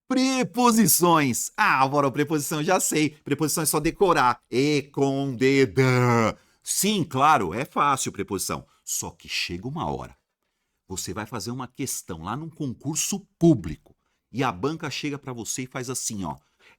Preposições. Ah, Álvaro, preposição já sei. Preposição é só decorar. E, com, de, da. Sim, claro, é fácil preposição. Só que chega uma hora. Você vai fazer uma questão lá num concurso público. E a banca chega para você e faz assim, ó.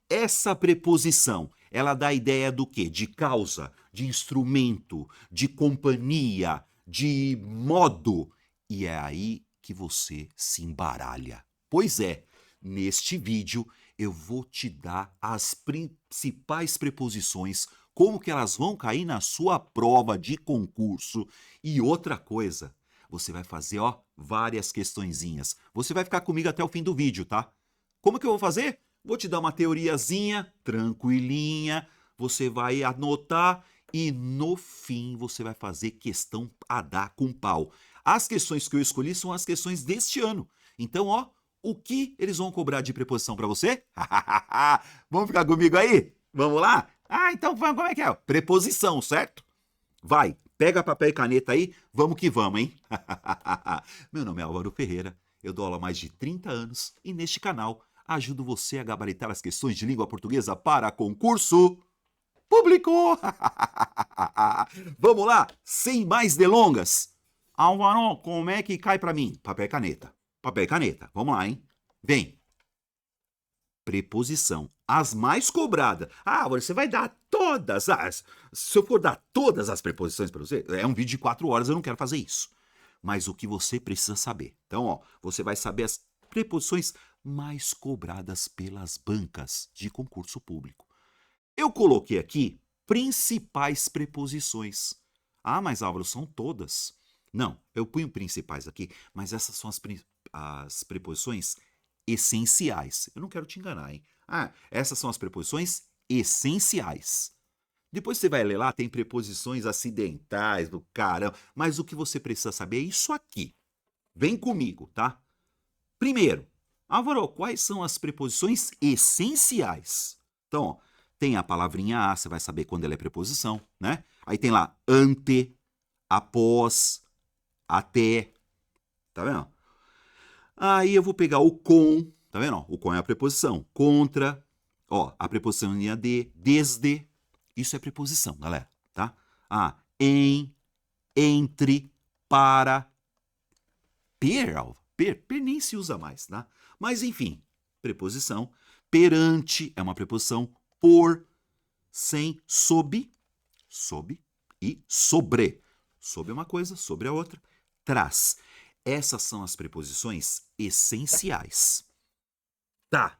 Essa preposição, ela dá a ideia do quê? De causa, de instrumento, de companhia, de modo. E é aí que você se embaralha. Pois é, neste vídeo eu vou te dar as principais preposições, como que elas vão cair na sua prova de concurso. E outra coisa, você vai fazer, ó, várias questõezinhas. Você vai ficar comigo até o fim do vídeo, tá? Como que eu vou fazer? Vou te dar uma teoriazinha, tranquilinha, você vai anotar e no fim você vai fazer questão a dar com pau. As questões que eu escolhi são as questões deste ano. Então, ó, o que eles vão cobrar de preposição para você? Vamos ficar comigo aí? Vamos lá? Ah, então como é que é? Preposição, certo? Vai, pega papel e caneta aí, vamos que vamos, hein? Meu nome é Álvaro Ferreira, eu dou aula há mais de 30 anos e neste canal ajudo você a gabaritar as questões de língua portuguesa para concurso público. Vamos lá, sem mais delongas. Álvaro, como é que cai para mim? Papel e caneta. Papel e caneta, vamos lá, hein? Vem. Preposição. As mais cobradas. Ah, você vai dar todas as. Se eu for dar todas as preposições para você, é um vídeo de 4 horas, eu não quero fazer isso. Mas o que você precisa saber. Então, ó, você vai saber as preposições mais cobradas pelas bancas de concurso público. Eu coloquei aqui principais preposições. Ah, mas Álvaro, são todas. Não, eu punho principais aqui, mas essas são as preposições essenciais. Eu não quero te enganar, hein? Ah, essas são as preposições essenciais. Depois você vai ler lá, tem preposições acidentais do caramba, mas o que você precisa saber é isso aqui. Vem comigo, tá? Primeiro, Álvaro, quais são as preposições essenciais? Então, ó, tem a palavrinha a, você vai saber quando ela é preposição, né? Aí tem lá ante, após, até, tá vendo? Aí eu vou pegar o com, tá vendo? O com é a preposição. Contra, ó, a preposição de, desde. Isso é preposição, galera, tá? Ah, em, entre, para, per nem se usa mais, tá? Mas enfim, preposição. Perante é uma preposição. Por, sem, sob e sobre. Sob é uma coisa, sobre a outra. Traz. Essas são as preposições essenciais. Tá.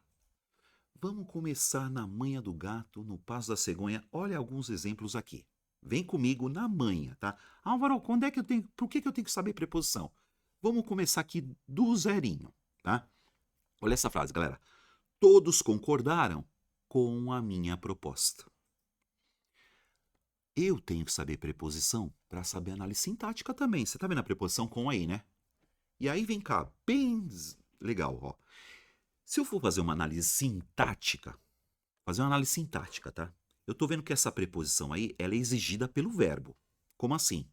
Vamos começar na manha do gato, no passo da cegonha. Olha alguns exemplos aqui. Vem comigo na manha, tá? Álvaro, quando é que eu tenho, por que eu tenho que saber preposição? Vamos começar aqui do zerinho, tá? Olha essa frase, galera. Todos concordaram com a minha proposta. Eu tenho que saber preposição para saber análise sintática também. Você tá vendo a preposição com aí, né? E aí vem cá, bem legal, ó. Se eu for fazer uma análise sintática, tá? Eu tô vendo que essa preposição aí, ela é exigida pelo verbo. Como assim?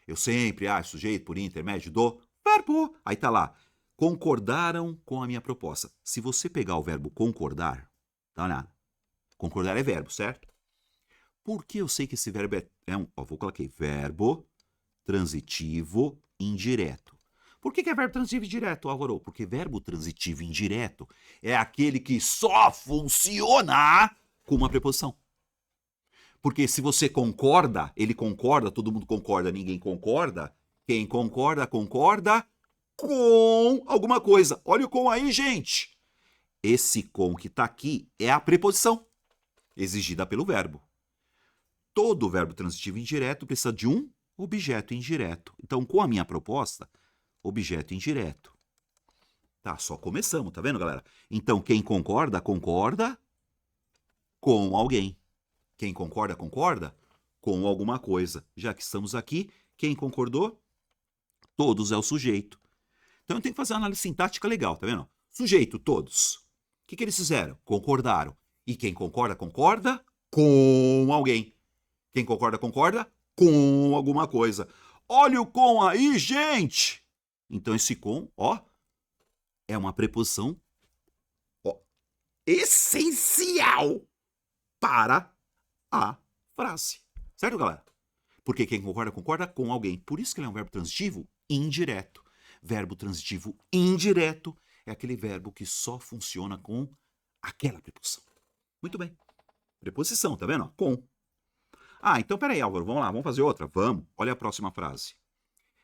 Eu sempre, sujeito por intermédio do verbo. Aí tá lá, concordaram com a minha proposta. Se você pegar o verbo concordar, dá uma olhada. Concordar é verbo, certo? Por que eu sei que esse verbo vou colocar verbo transitivo indireto. Por que é verbo transitivo indireto, Álvaro? Porque verbo transitivo indireto é aquele que só funciona com uma preposição. Porque se você concorda, ele concorda, todo mundo concorda, ninguém concorda. Quem concorda, concorda com alguma coisa. Olha o com aí, gente. Esse com que está aqui é a preposição exigida pelo verbo. Todo verbo transitivo indireto precisa de um objeto indireto. Então, com a minha proposta, objeto indireto. Tá, só começamos, tá vendo, galera? Então, quem concorda, concorda com alguém. Quem concorda, concorda com alguma coisa. Já que estamos aqui, quem concordou? Todos é o sujeito. Então, eu tenho que fazer uma análise sintática legal, tá vendo? Sujeito, todos. O que eles fizeram? Concordaram. E quem concorda, concorda com alguém. Quem concorda, concorda com alguma coisa. Olha o com aí, gente! Então, esse com, ó, é uma preposição essencial para a frase. Certo, galera? Porque quem concorda, concorda com alguém. Por isso que ele é um verbo transitivo indireto. Verbo transitivo indireto é aquele verbo que só funciona com aquela preposição. Muito bem. Preposição, tá vendo? Com. Ah, então peraí, Álvaro, vamos lá, vamos fazer outra? Vamos. Olha a próxima frase.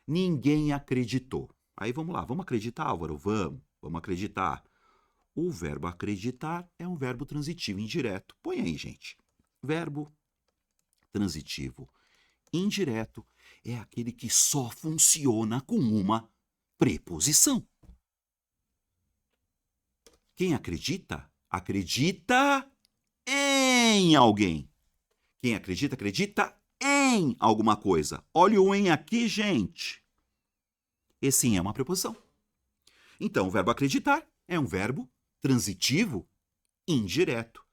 Ninguém acreditou. Aí vamos lá, vamos acreditar, Álvaro? Vamos acreditar. O verbo acreditar é um verbo transitivo indireto. Põe aí, gente. Verbo transitivo indireto é aquele que só funciona com uma preposição. Quem acredita, acredita em alguém. Quem acredita, acredita em alguma coisa. Olha o em aqui, gente. Esse em é uma preposição. Então, o verbo acreditar é um verbo transitivo indireto.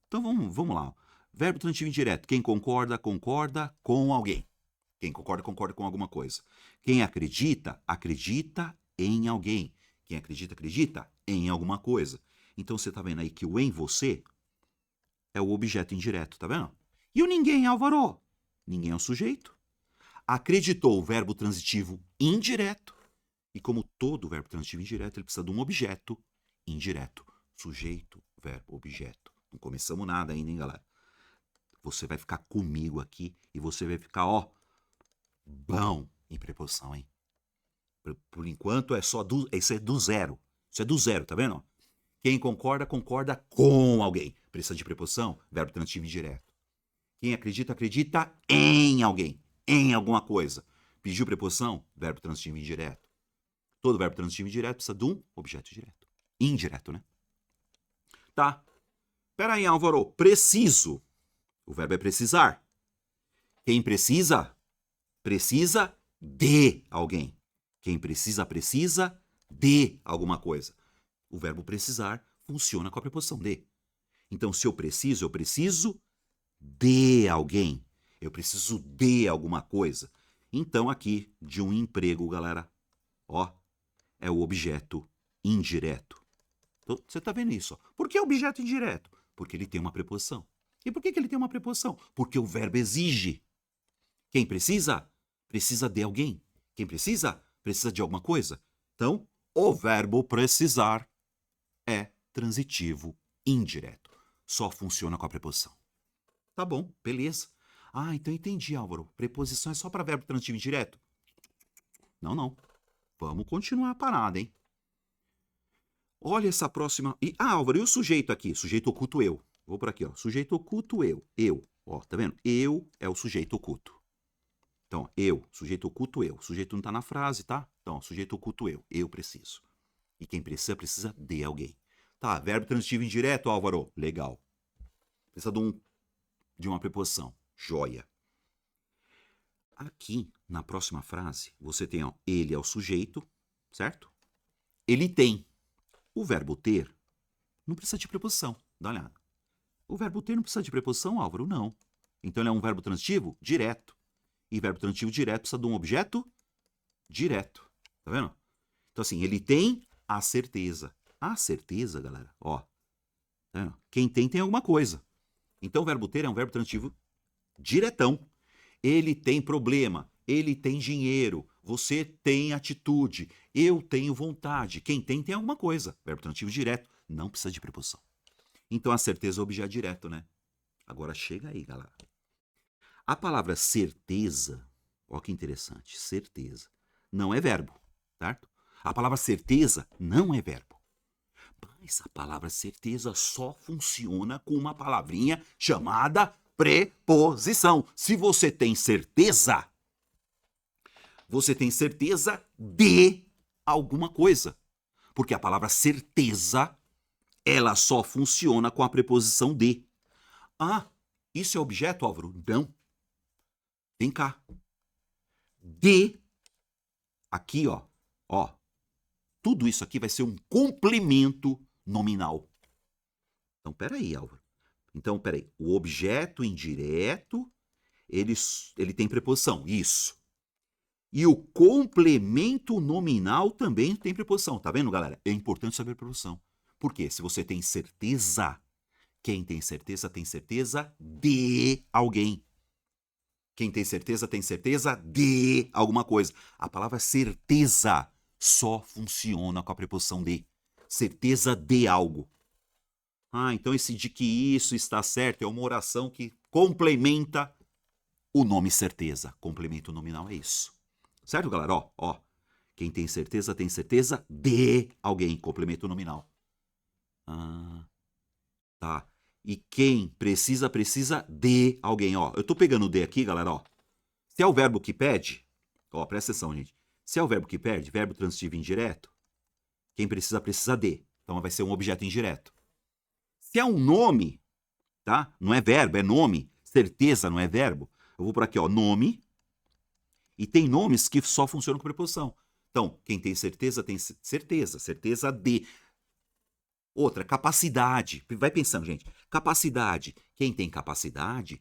Então, vamos lá. Verbo transitivo indireto. Quem concorda, concorda com alguém. Quem concorda, concorda com alguma coisa. Quem acredita, acredita em alguém. Quem acredita, acredita em alguma coisa. Então, você está vendo aí que o em você é o objeto indireto, tá vendo? E o ninguém, Álvaro? Ninguém é o sujeito. Acreditou o verbo transitivo indireto. E como todo verbo transitivo indireto, ele precisa de um objeto indireto. Sujeito, verbo, objeto. Não começamos nada ainda, hein, galera? Você vai ficar comigo aqui e você vai ficar, ó, bom em preposição, hein? Por enquanto, isso é do zero. Isso é do zero, tá vendo? Quem concorda, concorda com alguém. Precisa de preposição, verbo transitivo indireto. Quem acredita, acredita em alguém, em alguma coisa. Pediu preposição, verbo transitivo indireto. Todo verbo transitivo indireto precisa de um objeto direto. Indireto, né? Tá. Pera aí, Álvaro. Preciso. O verbo é precisar. Quem precisa, precisa de alguém. Quem precisa, precisa de alguma coisa. O verbo precisar funciona com a preposição de. Então, se eu preciso de alguém. Eu preciso de alguma coisa. Então, aqui, de um emprego, galera, ó, é o objeto indireto. Então, você está vendo isso? Ó. Por que objeto indireto? Porque ele tem uma preposição. E por que ele tem uma preposição? Porque o verbo exige. Quem precisa, precisa de alguém. Quem precisa, precisa de alguma coisa. Então, o verbo precisar é transitivo indireto. Só funciona com a preposição. Tá bom, beleza. Ah, então entendi, Álvaro. Preposição é só para verbo transitivo indireto? Não, não. Vamos continuar a parada, hein? Olha essa próxima. Álvaro, e o sujeito aqui? Sujeito oculto eu. Vou por aqui, ó. Sujeito oculto eu. Eu. Ó, tá vendo? Eu é o sujeito oculto. Então, eu. Sujeito oculto eu. O sujeito não tá na frase, tá? Então, sujeito oculto eu. Eu preciso. E quem precisa, precisa de alguém. Tá, verbo transitivo indireto, Álvaro. Legal. Precisa de uma preposição. Joia. Aqui, na próxima frase, você tem, ó, ele é o sujeito, certo? Ele tem. O verbo ter não precisa de preposição. Dá uma olhada. O verbo ter não precisa de preposição, Álvaro? Não. Então, ele é um verbo transitivo direto. E verbo transitivo direto precisa de um objeto direto. Tá vendo? Então, assim, ele tem a certeza. A certeza, galera, ó. Tá vendo? Quem tem alguma coisa. Então, o verbo ter é um verbo transitivo diretão. Ele tem problema, ele tem dinheiro, você tem atitude, eu tenho vontade. Quem tem alguma coisa. Verbo transitivo direto, não precisa de preposição. Então, a certeza é objeto direto, né? Agora, chega aí, galera. A palavra certeza, ó que interessante, certeza, não é verbo, certo? A palavra certeza não é verbo. Mas a palavra certeza só funciona com uma palavrinha chamada preposição. Se você tem certeza de alguma coisa. Porque a palavra certeza, ela só funciona com a preposição de. Ah, isso é objeto, Álvaro? Não. Vem cá. De, aqui, ó. Tudo isso aqui vai ser um complemento nominal. Então, peraí, Álvaro. Então, peraí. O objeto indireto, ele tem preposição. Isso. E o complemento nominal também tem preposição. Tá vendo, galera? É importante saber preposição. Por quê? Se você tem certeza, quem tem certeza de alguém. Quem tem certeza de alguma coisa. A palavra certeza só funciona com a preposição de. Certeza de algo. Ah, então esse de que isso está certo é uma oração que complementa o nome certeza. Complemento nominal é isso. Certo, galera? Ó. Quem tem certeza de alguém. Complemento nominal. Ah, tá. E quem precisa de alguém. Ó, eu tô pegando o de aqui, galera, ó. Se é o verbo que pede, ó, presta atenção, gente. Se é o verbo que pede, verbo transitivo indireto, quem precisa de. Então vai ser um objeto indireto. Se é um nome, tá? Não é verbo, é nome. Certeza não é verbo. Eu vou por aqui, ó, nome. E tem nomes que só funcionam com preposição. Então, quem tem certeza certeza de. Outra, capacidade. Vai pensando, gente. Capacidade. Quem tem capacidade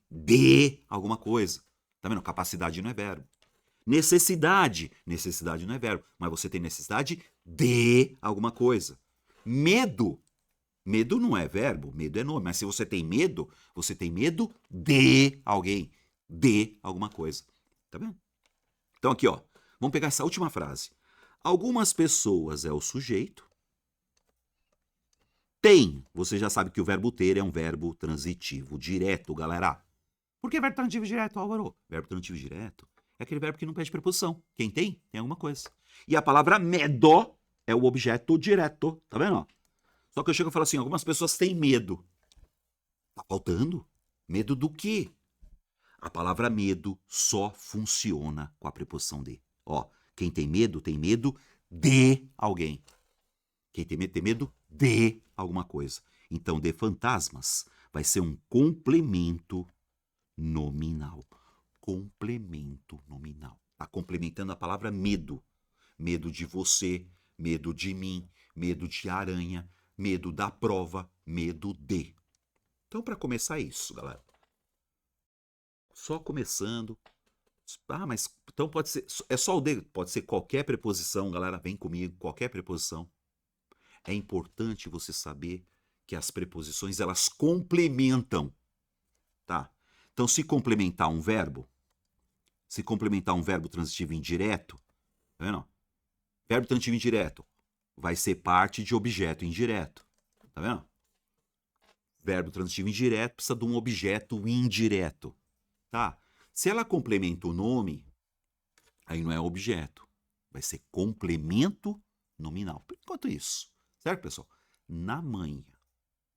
de alguma coisa. Tá vendo? Capacidade não é verbo. Necessidade. Necessidade não é verbo, mas você tem necessidade de alguma coisa. Medo. Medo não é verbo, medo é nome. Mas se você tem medo de alguém, de alguma coisa. Tá vendo? Então aqui, ó. Vamos pegar essa última frase. Algumas pessoas é o sujeito. Tem. Você já sabe que o verbo ter é um verbo transitivo direto, galera. Por que verbo transitivo direto, Álvaro? Verbo transitivo direto é aquele verbo que não pede preposição. Quem tem alguma coisa. E a palavra medo é o objeto direto. Tá vendo? Só que eu chego e falo assim, algumas pessoas têm medo. Tá faltando? Medo do quê? A palavra medo só funciona com a preposição de. Ó, quem tem medo de alguém. Quem tem medo de alguma coisa. Então, de fantasmas vai ser um complemento nominal. Complemento nominal. Tá complementando a palavra medo. Medo de você, medo de mim, medo de aranha, medo da prova, medo de. Então, para começar é isso, galera. Só começando. Ah, mas então pode ser. É só o de. Pode ser qualquer preposição, galera. Vem comigo, qualquer preposição. É importante você saber que as preposições elas complementam, tá? Então, se complementar um verbo transitivo indireto, tá vendo? Verbo transitivo indireto vai ser parte de objeto indireto, tá vendo? Verbo transitivo indireto precisa de um objeto indireto, tá? Se ela complementa o nome, aí não é objeto, vai ser complemento nominal. Por enquanto isso, certo, pessoal? Na manhã.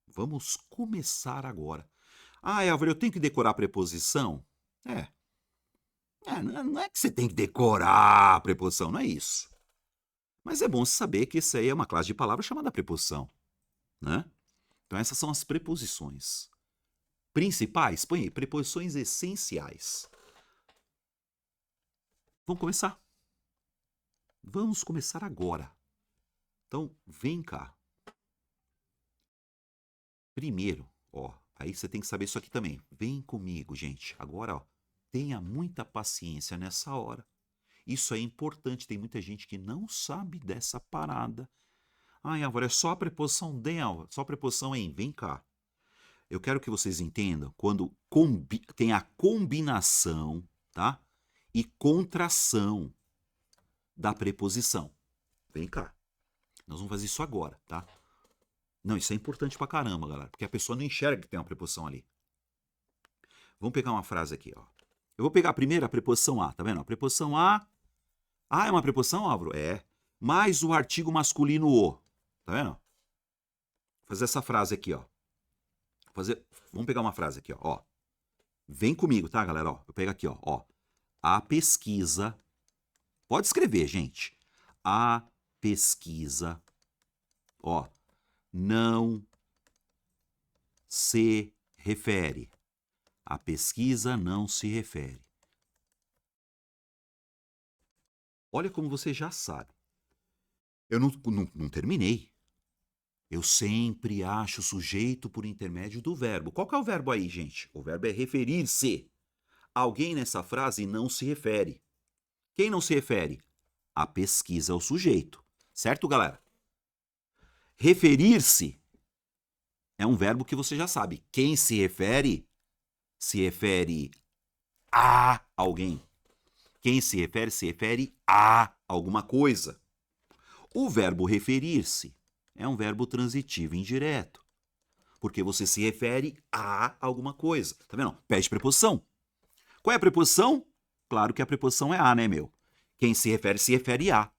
Vamos começar agora. Ah, Álvaro, eu tenho que decorar a preposição? Não é que você tem que decorar a preposição, não é isso. Mas é bom saber que isso aí é uma classe de palavras chamada preposição, né? Então essas são as preposições principais. Põe aí, preposições essenciais. Vamos começar? Vamos começar agora. Então, vem cá. Primeiro, ó, aí você tem que saber isso aqui também. Vem comigo, gente. Agora, ó, tenha muita paciência nessa hora. Isso é importante, tem muita gente que não sabe dessa parada. Ai, Álvaro, é só a preposição de, Álvaro, só a preposição em. Vem cá. Eu quero que vocês entendam quando tem a combinação, tá? E contração da preposição. Vem cá. Nós vamos fazer isso agora, tá? Não, isso é importante pra caramba, galera, porque a pessoa não enxerga que tem uma preposição ali. Vamos pegar uma frase aqui, ó. Eu vou pegar a primeira, a preposição a, tá vendo? A preposição a. Ah, é uma preposição, Álvaro? É. Mais o artigo masculino o. Tá vendo? Vou fazer essa frase aqui, ó. Vamos pegar uma frase aqui, ó. Vem comigo, tá, galera? Ó, eu pego aqui, ó. A pesquisa. Pode escrever, gente. A pesquisa, ó, não se refere. A pesquisa não se refere. Olha como você já sabe. Eu não terminei. Eu sempre acho o sujeito por intermédio do verbo. Qual que é o verbo aí, gente? O verbo é referir-se. Alguém nessa frase não se refere. Quem não se refere? A pesquisa é o sujeito. Certo, galera? Referir-se é um verbo que você já sabe. Quem se refere a alguém. Quem se refere a alguma coisa. O verbo referir-se é um verbo transitivo indireto, porque você se refere a alguma coisa. Tá vendo? Pede preposição. Qual é a preposição? Claro que a preposição é a, né, meu? Quem se refere a.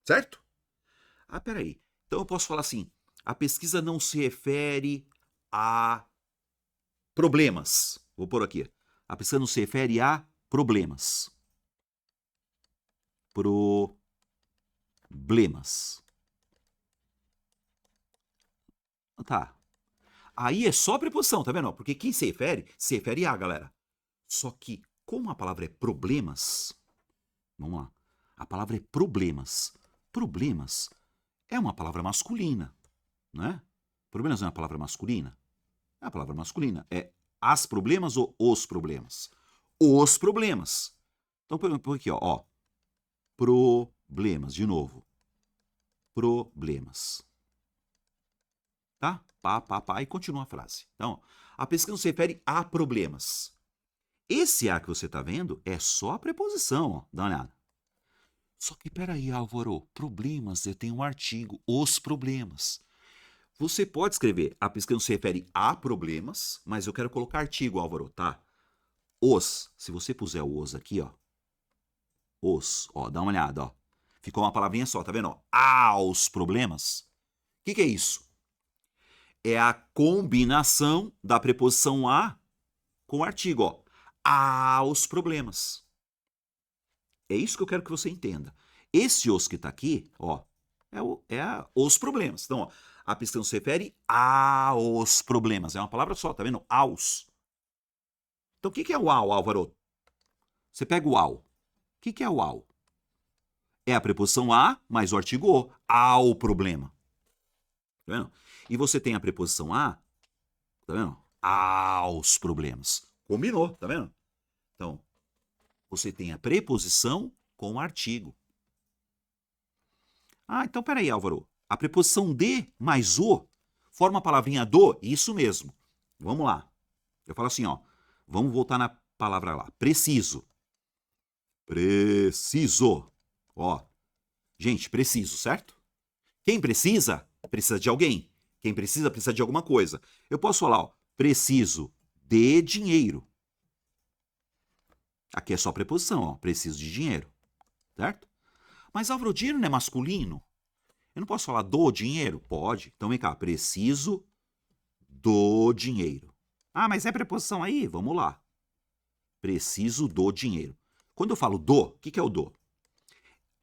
Certo? Ah, peraí. Então eu posso falar assim, a pesquisa não se refere a problemas. Vou pôr aqui. A pesquisa não se refere a problemas. Problemas. Tá. Aí é só preposição, tá vendo? Porque quem se refere a, galera. Só que, como a palavra é problemas, vamos lá. A palavra é problemas. Problemas é uma palavra masculina, né? Problemas não é uma palavra masculina? É uma palavra masculina. É as problemas ou os problemas? Os problemas. Então, por aqui, ó. Problemas, de novo. Problemas. Tá? Pá, e continua a frase. Então, a pesquisa se refere a problemas. Esse a que você está vendo é só a preposição, ó. Dá uma olhada. Só que, peraí, Álvaro, problemas, eu tenho um artigo, os problemas. Você pode escrever, a pesquisa não se refere a problemas, mas eu quero colocar artigo, Álvaro, tá? Os, se você puser o os aqui, ó. Os, ó, dá uma olhada, ó. Ficou uma palavrinha só, tá vendo? Ó? Aos problemas. O que é isso? É a combinação da preposição a com o artigo, ó. Aos problemas. É isso que eu quero que você entenda. Esse os que está aqui, ó, os problemas. Então, ó, a pesquisa se refere aos problemas. É uma palavra só, tá vendo? Aos. Então, o que é o ao, Álvaro? Você pega o ao. O que é o ao? É a preposição a mais o artigo o. Ao problema. Tá vendo? E você tem a preposição a, tá vendo? Aos problemas. Combinou, tá vendo? Então, você tem a preposição com o artigo. Ah, então peraí, Álvaro. A preposição de mais o forma a palavrinha do? Isso mesmo. Vamos lá. Eu falo assim, ó. Vamos voltar na palavra lá. Preciso. Preciso. Ó. Gente, preciso, certo? Quem precisa, precisa de alguém. Quem precisa, precisa de alguma coisa. Eu posso falar, ó. Preciso de dinheiro. Aqui é só preposição, ó. Preciso de dinheiro. Certo? Mas, Álvaro, o dinheiro não é masculino? Eu não posso falar do dinheiro? Pode. Então, vem cá. Preciso do dinheiro. Ah, mas é preposição aí? Vamos lá. Preciso do dinheiro. Quando eu falo do, o que é o do?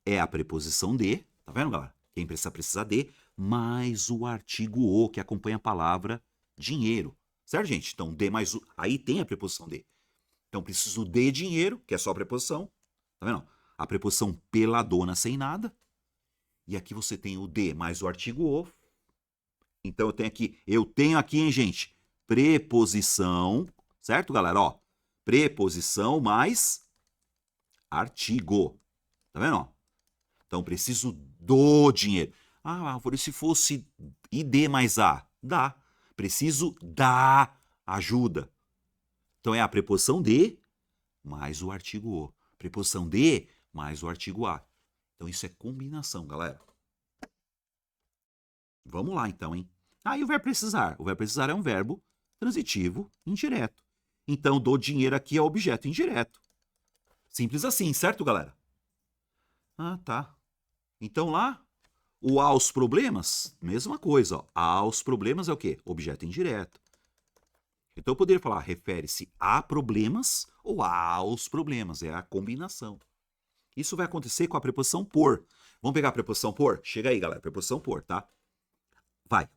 É a preposição de, tá vendo, galera? Quem precisa de, mais o artigo o, que acompanha a palavra dinheiro. Certo, gente? Então, de mais o, aí tem a preposição de. Então, preciso de dinheiro, que é só a preposição. Tá vendo? A preposição peladona sem nada. E aqui você tem o de mais o artigo o. Então, eu tenho aqui, hein, gente? Preposição, certo, galera? Ó, preposição mais artigo. Tá vendo? Ó? Então, preciso do dinheiro. Ah, Álvaro, e se fosse id mais a? Dá. Preciso da ajuda. Então, é a preposição de mais o artigo o. Preposição de mais o artigo a. Então, isso é combinação, galera. Vamos lá, então, hein? Aí o verbo precisar. O verbo precisar é um verbo transitivo indireto. Então, do dinheiro aqui é objeto indireto. Simples assim, certo, galera? Ah, tá. Então lá, o aos problemas, mesma coisa. Ó. Aos problemas é o quê? Objeto indireto. Então eu poderia falar, refere-se a problemas ou aos problemas. É a combinação. Isso vai acontecer com a preposição por. Vamos pegar a preposição por? Chega aí, galera. Preposição por, tá? Vai.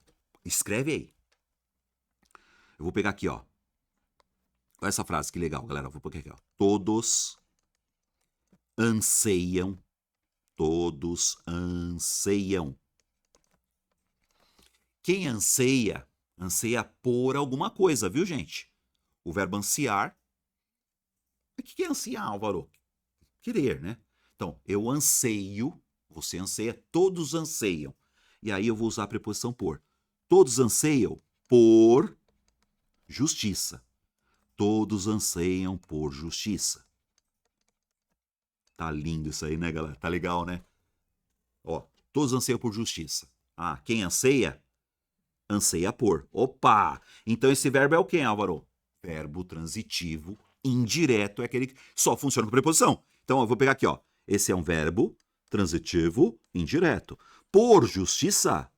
Escreve aí. Eu vou pegar aqui, ó. Olha essa frase, que legal, galera. Eu vou pegar aqui, ó. Todos anseiam. Todos anseiam. Quem anseia, anseia por alguma coisa, viu, gente? O verbo ansiar. O que é ansiar, Álvaro? Querer, né? Então, eu anseio, você anseia, todos anseiam. E aí eu vou usar a preposição por. Todos anseiam por justiça. Todos anseiam por justiça. Tá lindo isso aí, né, galera? Tá legal, né? Ó, todos anseiam por justiça. Ah, quem anseia? Anseia por. Opa! Então esse verbo é o quê, Álvaro? Verbo transitivo indireto, é aquele que só funciona com preposição. Então eu vou pegar aqui, ó. Esse é um verbo transitivo indireto. Por justiça,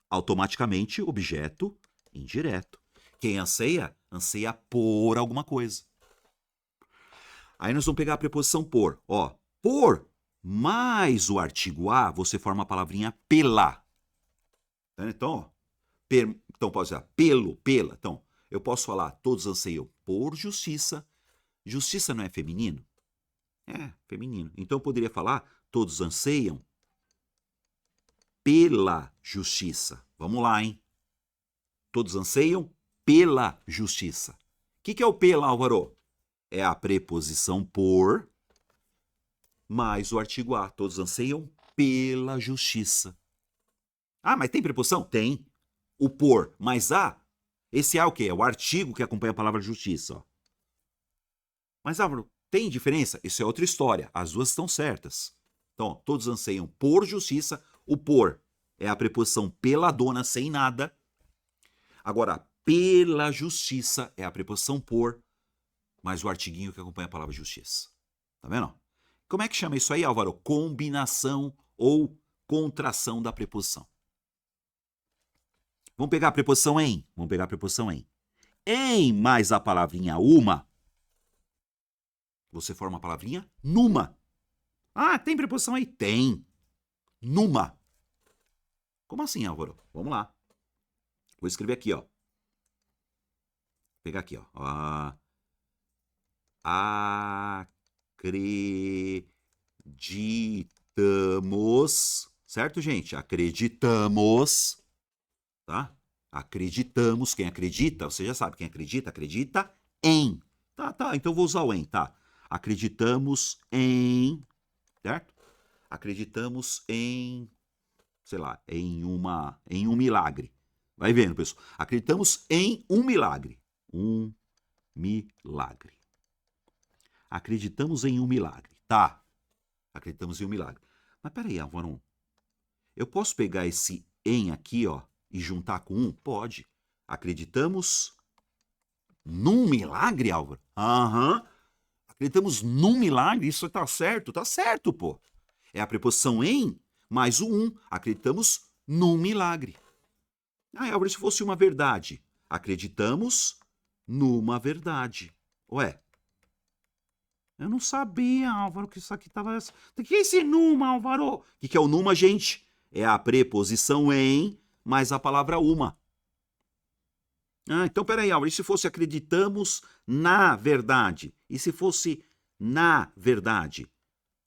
automaticamente objeto indireto. Quem anseia, anseia por alguma coisa. Aí nós vamos pegar a preposição por. Ó, por mais o artigo a, você forma a palavrinha pela. Então, ó, então pode ser pelo, pela. Então, eu posso falar todos anseiam por justiça. Justiça não é feminino? É, feminino. Então eu poderia falar todos anseiam pela justiça. Vamos lá, hein? Todos anseiam pela justiça. O que é o pela, Álvaro? É a preposição por mais o artigo a. Todos anseiam pela justiça. Ah, mas tem preposição? Tem. O por mais a, esse a é o quê? É o artigo que acompanha a palavra justiça. Ó. Mas, Álvaro, tem diferença? Isso é outra história. As duas estão certas. Então, ó, todos anseiam por justiça. O por é a preposição pela dona, sem nada. Agora, pela justiça é a preposição por, mais o artiguinho que acompanha a palavra justiça. Tá vendo? Como é que chama isso aí, Álvaro? Combinação ou contração da preposição. Vamos pegar a preposição em? Vamos pegar a preposição em. Em mais a palavrinha uma, você forma a palavrinha numa. Ah, tem preposição aí? Tem. Numa. Como assim, Álvaro? Vamos lá. Vou escrever aqui, ó. Vou pegar aqui, ó. Acreditamos. Certo, gente? Acreditamos. Tá? Acreditamos. Quem acredita, você já sabe. Quem acredita, acredita em. Tá. Então eu vou usar o em, tá? Acreditamos em. Certo? Acreditamos em, sei lá, em um milagre. Vai vendo, pessoal. Acreditamos em um milagre. Um milagre. Acreditamos em um milagre. Tá. Acreditamos em um milagre. Mas peraí, Álvaro. Eu posso pegar esse em aqui, ó, e juntar com um? Pode. Acreditamos num milagre, Álvaro? Aham. Acreditamos num milagre? Isso tá certo? Tá certo, pô. É a preposição em mais o um. Acreditamos num milagre. Ah, Álvaro, se fosse uma verdade. Acreditamos numa verdade. Ué, eu não sabia, Álvaro, que isso aqui tava... O que é esse numa, Álvaro? O que é o numa, gente? É a preposição em mais a palavra uma. Ah, então peraí, Álvaro, e se fosse acreditamos na verdade? E se fosse na verdade?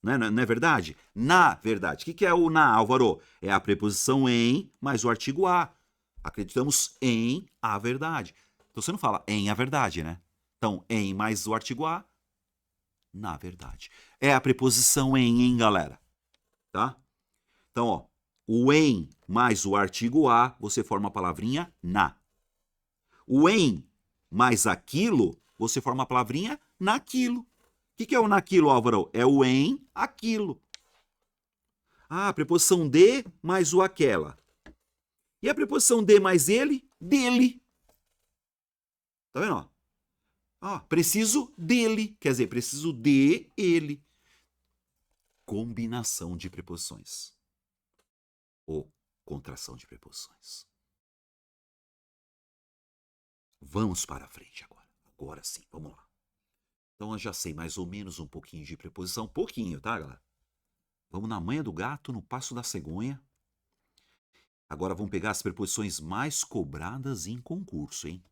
Não é verdade? Na verdade. O que é o na, Álvaro? É a preposição em mais o artigo a. Acreditamos em a verdade. Então você não fala em a verdade, né? Então, em mais o artigo a, na verdade. É a preposição em, hein, galera? Tá? Então, ó, o em mais o artigo a, você forma a palavrinha na. O em mais aquilo, você forma a palavrinha naquilo. O que é o naquilo, Álvaro? É o em aquilo. Ah, a preposição de mais o aquela. E a preposição de mais ele? Dele. Tá vendo? Ó? Ah, preciso dele. Quer dizer, preciso de ele. Combinação de preposições. Ou contração de preposições. Vamos para a frente agora. Agora sim, vamos lá. Então eu já sei mais ou menos um pouquinho de preposição. Pouquinho, tá, galera? Vamos na manha do gato, no passo da cegonha. Agora vamos pegar as preposições mais cobradas em concurso, hein?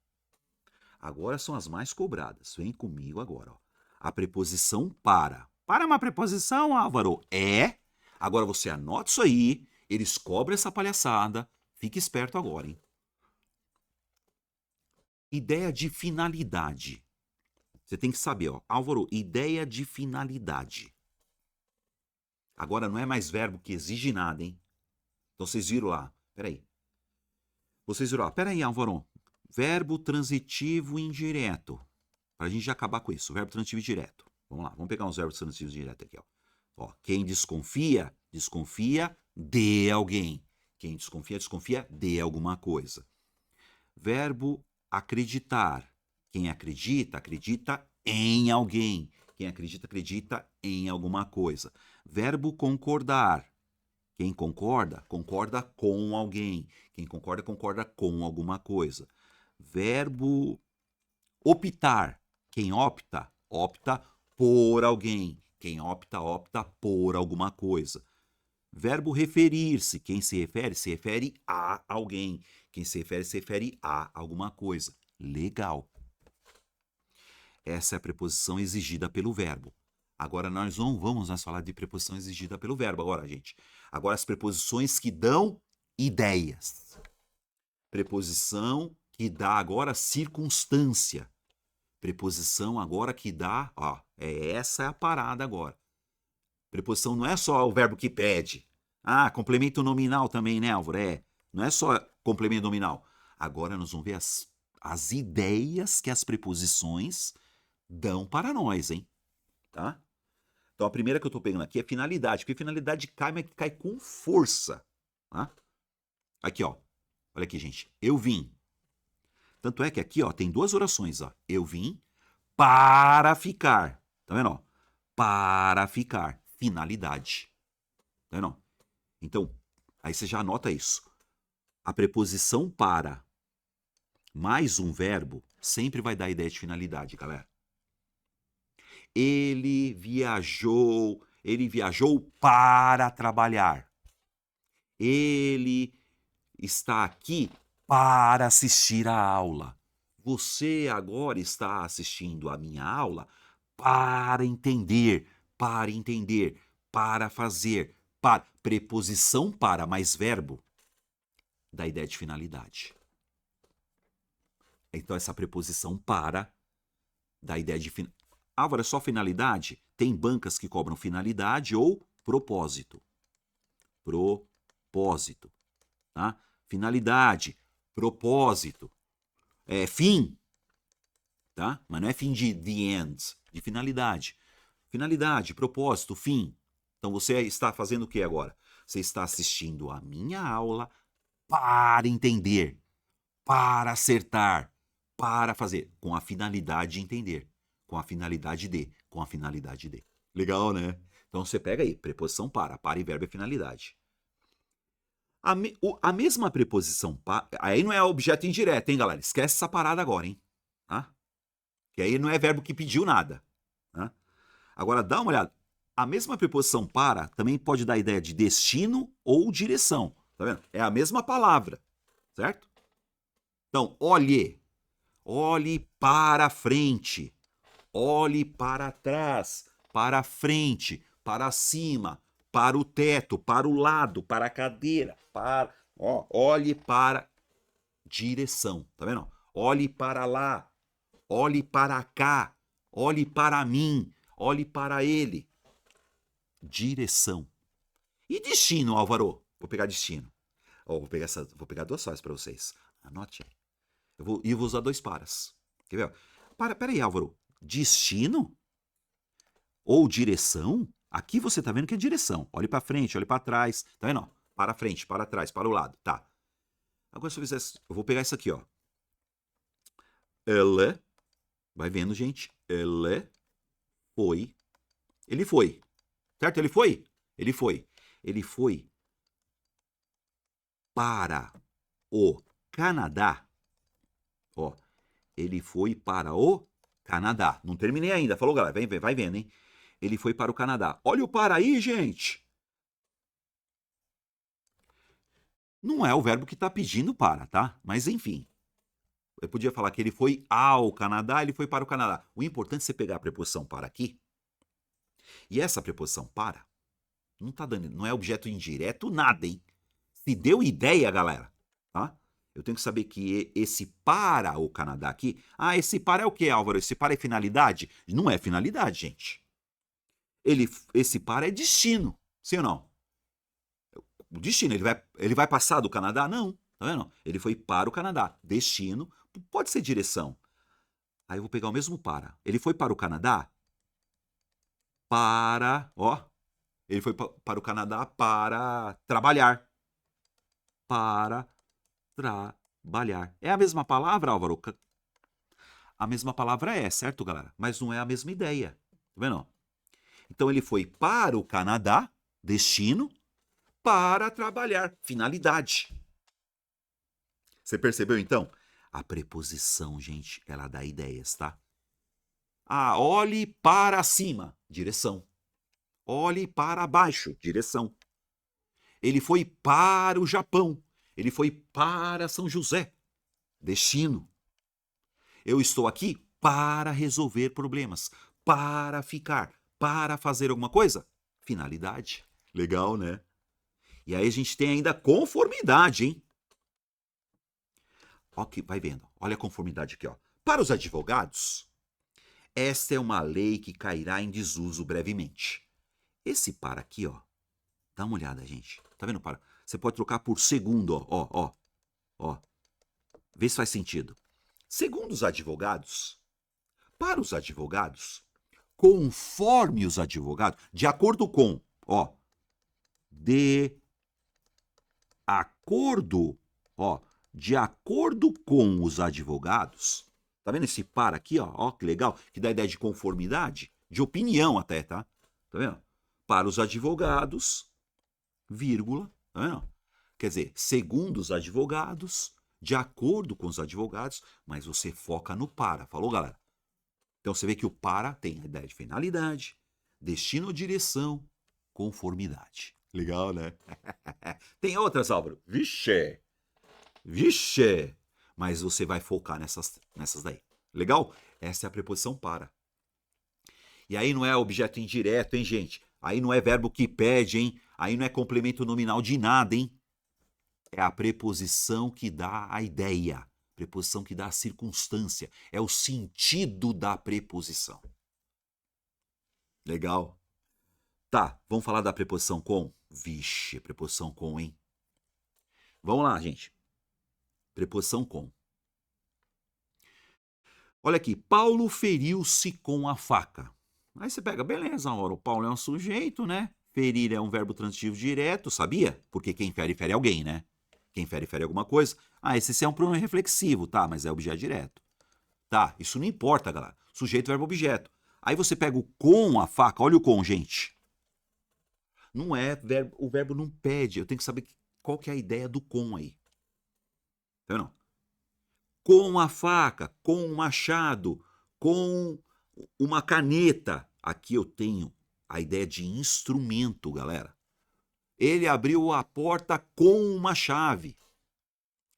Agora são as mais cobradas. Vem comigo agora, ó. A preposição para. Para é uma preposição, Álvaro? É. Agora você anota isso aí. Eles cobram essa palhaçada. Fique esperto agora, hein? Ideia de finalidade. Você tem que saber, ó. Álvaro, ideia de finalidade. Agora não é mais verbo que exige nada, hein? Então vocês viram lá. Peraí. Vocês viram, peraí, Álvaro. Verbo transitivo indireto. Pra gente já acabar com isso. Verbo transitivo direto. Vamos lá, vamos pegar uns verbos transitivos diretos aqui, ó. Ó, quem desconfia, desconfia de alguém. Quem desconfia, desconfia de alguma coisa. Verbo acreditar. Quem acredita, acredita em alguém. Quem acredita, acredita em alguma coisa. Verbo concordar. Quem concorda, concorda com alguém. Quem concorda, concorda com alguma coisa. Verbo optar. Quem opta, opta por alguém. Quem opta, opta por alguma coisa. Verbo referir-se. Quem se refere a alguém. Quem se refere a alguma coisa. Legal. Essa é a preposição exigida pelo verbo. Agora nós não vamos mais falar de preposição exigida pelo verbo agora, gente. Agora as preposições que dão ideias. Preposição que dá agora circunstância. Preposição agora que dá, ó, essa é a parada agora. Preposição não é só o verbo que pede. Ah, complemento nominal também, né, Álvaro? Não é só complemento nominal. Agora nós vamos ver as ideias que as preposições dão para nós, hein? Tá? Então a primeira que eu tô pegando aqui é finalidade, porque finalidade cai, mas cai com força. Tá? Aqui, ó. Olha aqui, gente. Eu vim. Tanto é que aqui, ó, tem duas orações, ó. Eu vim para ficar. Tá vendo, ó? Para ficar. Finalidade. Tá vendo? Então, aí você já anota isso. A preposição para mais um verbo sempre vai dar a ideia de finalidade, galera. Ele viajou para trabalhar. Ele está aqui para assistir a aula. Você agora está assistindo a minha aula para entender, para fazer, para. Preposição para mais verbo dá ideia de finalidade. Então essa preposição para dá ideia de finalidade. Álvaro, é só finalidade? Tem bancas que cobram finalidade ou propósito. Propósito. Tá? Finalidade, propósito, fim. Tá? Mas não é fim de the end, de finalidade. Finalidade, propósito, fim. Então você está fazendo o que agora? Você está assistindo a minha aula para entender, para acertar, para fazer, com a finalidade de entender. Com a finalidade de. Legal, né? Então você pega aí, preposição para e verbo é finalidade. A mesma preposição para, aí não é objeto indireto, hein, galera? Esquece essa parada agora, hein? Tá? Que aí não é verbo que pediu nada. Tá? Agora dá uma olhada. A mesma preposição para também pode dar a ideia de destino ou direção. Tá vendo? É a mesma palavra, certo? Então, olhe para frente. Olhe para trás, para frente, para cima, para o teto, para o lado, para a cadeira, olhe para direção, tá vendo? Olhe para lá, olhe para cá, olhe para mim, olhe para ele. Direção. E destino, Álvaro? Vou pegar destino. Vou pegar duas frases para vocês. Anote aí. Eu vou usar dois paras. Quer ver? Peraí, Álvaro. Destino? Ou direção? Aqui você tá vendo que é direção. Olhe para frente, olhe para trás. Tá vendo? Para frente, para trás, para o lado. Tá. Agora se eu fizer... Eu vou pegar isso aqui, ó. Ela... Vai vendo, gente. Ela foi... Ele foi. Certo? Ele foi? Ele foi. Ele foi para o Canadá. Ó. Ele foi para o Canadá. Não terminei ainda. Falou, galera. Vai vendo, hein? Ele foi para o Canadá. Olha o para aí, gente. Não é o verbo que está pedindo para, tá? Mas enfim. Eu podia falar que ele foi ao Canadá, ele foi para o Canadá. O importante é você pegar a preposição para aqui. E essa preposição para não tá dando, não é objeto indireto nada, hein? Se deu ideia, galera, tá? Eu tenho que saber que esse para o Canadá aqui... Ah, esse para é o que, Álvaro? Esse para é finalidade? Não é finalidade, gente. Esse para é destino, sim ou não? o destino. Ele vai passar do Canadá? Não. Tá vendo? Ele foi para o Canadá. Destino pode ser direção. Aí eu vou pegar o mesmo para. Ele foi para o Canadá para, ó, ele foi para o Canadá para trabalhar. Para trabalhar. É a mesma palavra, Álvaro? A mesma palavra é, certo, galera? Mas não é a mesma ideia. Tá vendo? Então ele foi para o Canadá, destino, para trabalhar, finalidade. Você percebeu então? A preposição, gente, ela dá ideias, tá? Ah, olhe para cima, direção. Olhe para baixo, direção. Ele foi para o Japão. Ele foi para São José, destino. Eu estou aqui para resolver problemas, para ficar, para fazer alguma coisa, finalidade. Legal, né? E aí a gente tem ainda conformidade, hein? Ok, vai vendo. Olha a conformidade aqui, ó. Para os advogados, esta é uma lei que cairá em desuso brevemente. Esse para aqui, ó. Dá uma olhada, gente. Tá vendo para? Você pode trocar por segundo, ó. Vê se faz sentido. Segundo os advogados, para os advogados, conforme os advogados, de acordo com, ó, de acordo, ó, de acordo com os advogados, tá vendo esse para aqui, ó, que legal, que dá a ideia de conformidade, de opinião até, tá? Tá vendo? Para os advogados, vírgula, tá vendo? Quer dizer, segundo os advogados, de acordo com os advogados, mas você foca no para, falou, galera? Então você vê que o para tem a ideia de finalidade, destino ou direção, conformidade. Legal, né? Tem outras, Álvaro? Vixe! Mas você vai focar nessas daí. Legal? Essa é a preposição para. E aí não é objeto indireto, hein, gente? Aí não é verbo que pede, hein? Aí não é complemento nominal de nada, hein? É a preposição que dá a ideia. Preposição que dá a circunstância. É o sentido da preposição. Legal? Tá, vamos falar da preposição com? Vixe, preposição com, hein? Vamos lá, gente. Preposição com. Olha aqui, Paulo feriu-se com a faca. Aí você pega, beleza, ora, o Paulo é um sujeito, né? Ferir é um verbo transitivo direto, sabia? Porque quem fere, fere alguém, né? Quem fere, fere alguma coisa. Ah, esse é um pronome reflexivo, tá? Mas é objeto direto. Tá, isso não importa, galera. Sujeito, verbo, objeto. Aí você pega o com a faca, olha o com, gente. Não é verbo, o verbo não pede. Eu tenho que saber qual que é a ideia do com aí. Tá vendo? Com a faca, com o machado, com uma caneta. Aqui eu tenho a ideia de instrumento, galera. Ele abriu a porta com uma chave.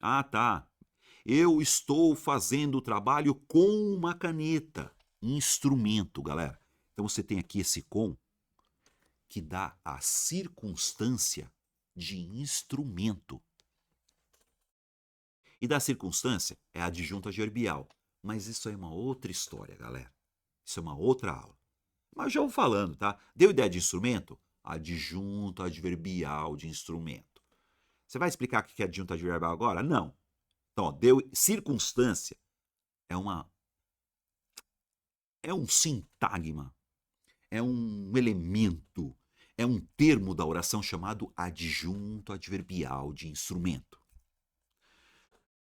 Ah, tá. Eu estou fazendo o trabalho com uma caneta. Instrumento, galera. Então você tem aqui esse com que dá a circunstância de instrumento. E da circunstância é adjunto adverbial. Mas isso é uma outra história, galera. Isso é uma outra aula. Mas já vou falando, tá? Deu ideia de instrumento? Adjunto adverbial de instrumento. Você vai explicar o que é adjunto adverbial agora? Não. Então, ó, deu circunstância. É um sintagma. É um elemento. É um termo da oração chamado adjunto adverbial de instrumento.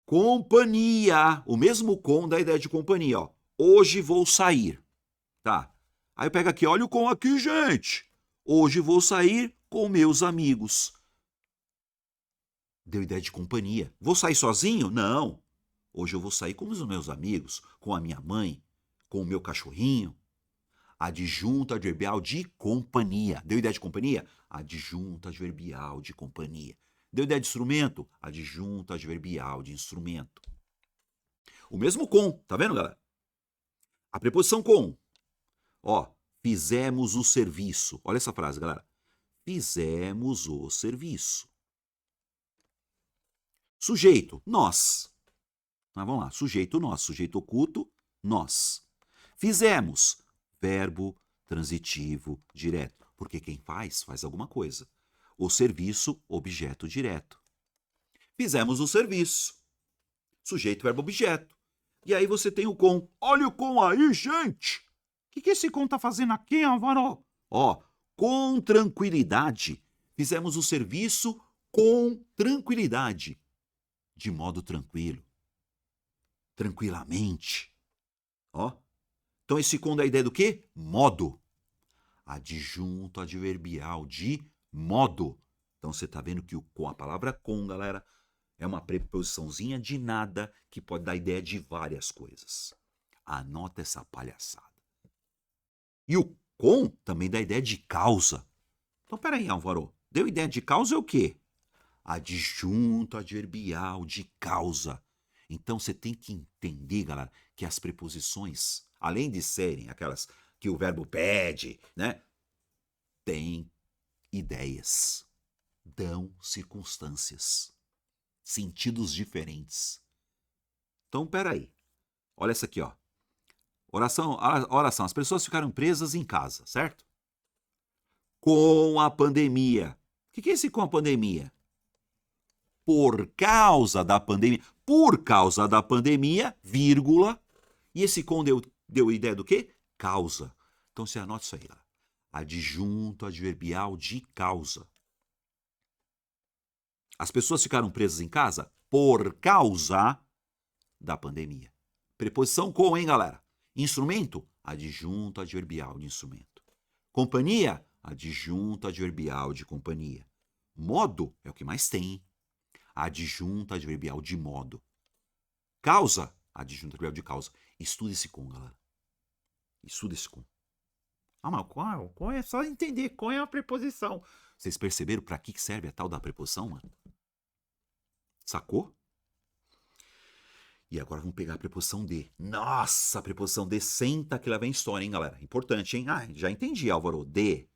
Companhia. O mesmo com da ideia de companhia, ó. Hoje vou sair. Tá. Aí eu pego aqui, olha o com aqui, gente. Hoje vou sair com meus amigos. Deu ideia de companhia. Vou sair sozinho? Não. Hoje eu vou sair com os meus amigos, com a minha mãe, com o meu cachorrinho. Adjunto adverbial de companhia. Deu ideia de companhia? Adjunto adverbial de companhia. Deu ideia de instrumento? Adjunto adverbial de instrumento. O mesmo com, tá vendo, galera? A preposição com. Ó, fizemos o serviço. Olha essa frase, galera. Fizemos o serviço. Sujeito, nós. Mas vamos lá, sujeito nós, sujeito oculto, nós. Fizemos, verbo transitivo direto, porque quem faz alguma coisa. O serviço, objeto direto. Fizemos o serviço. Sujeito, verbo, objeto. E aí você tem o com. Olha o com aí, gente! O que esse com tá fazendo aqui, Álvaro? Ó, com tranquilidade. Fizemos o serviço com tranquilidade. De modo tranquilo. Tranquilamente. Ó. Então esse com dá a ideia do quê? Modo. Adjunto adverbial de modo. Então você tá vendo que com a palavra com, galera, é uma preposiçãozinha de nada que pode dar ideia de várias coisas. Anota essa palhaçada. E o com também dá ideia de causa. Então, peraí, Álvaro. Deu ideia de causa é o quê? Adjunto adverbial de causa. Então, você tem que entender, galera, que as preposições, além de serem aquelas que o verbo pede, né? Tem ideias. Dão circunstâncias. Sentidos diferentes. Então, peraí. Olha essa aqui, ó. Oração. As pessoas ficaram presas em casa, certo? Com a pandemia. O que é esse com a pandemia? Por causa da pandemia. Por causa da pandemia, vírgula. E esse com deu ideia do quê? Causa. Então você anota isso aí, galera. Adjunto adverbial de causa. As pessoas ficaram presas em casa por causa da pandemia. Preposição com, hein, galera? Instrumento, adjunto adverbial de instrumento. Companhia, adjunto adverbial de companhia. Modo é o que mais tem. Adjunto adverbial de modo. Causa, adjunto adverbial de causa. Estuda esse com, galera. Estuda esse com. Ah, mas qual é só entender qual é a preposição. Vocês perceberam para que serve a tal da preposição, mano? Sacou? E agora vamos pegar a preposição de. Nossa, a preposição de, senta que lá vem história, hein, galera? Importante, hein? Ah, já entendi, Álvaro. De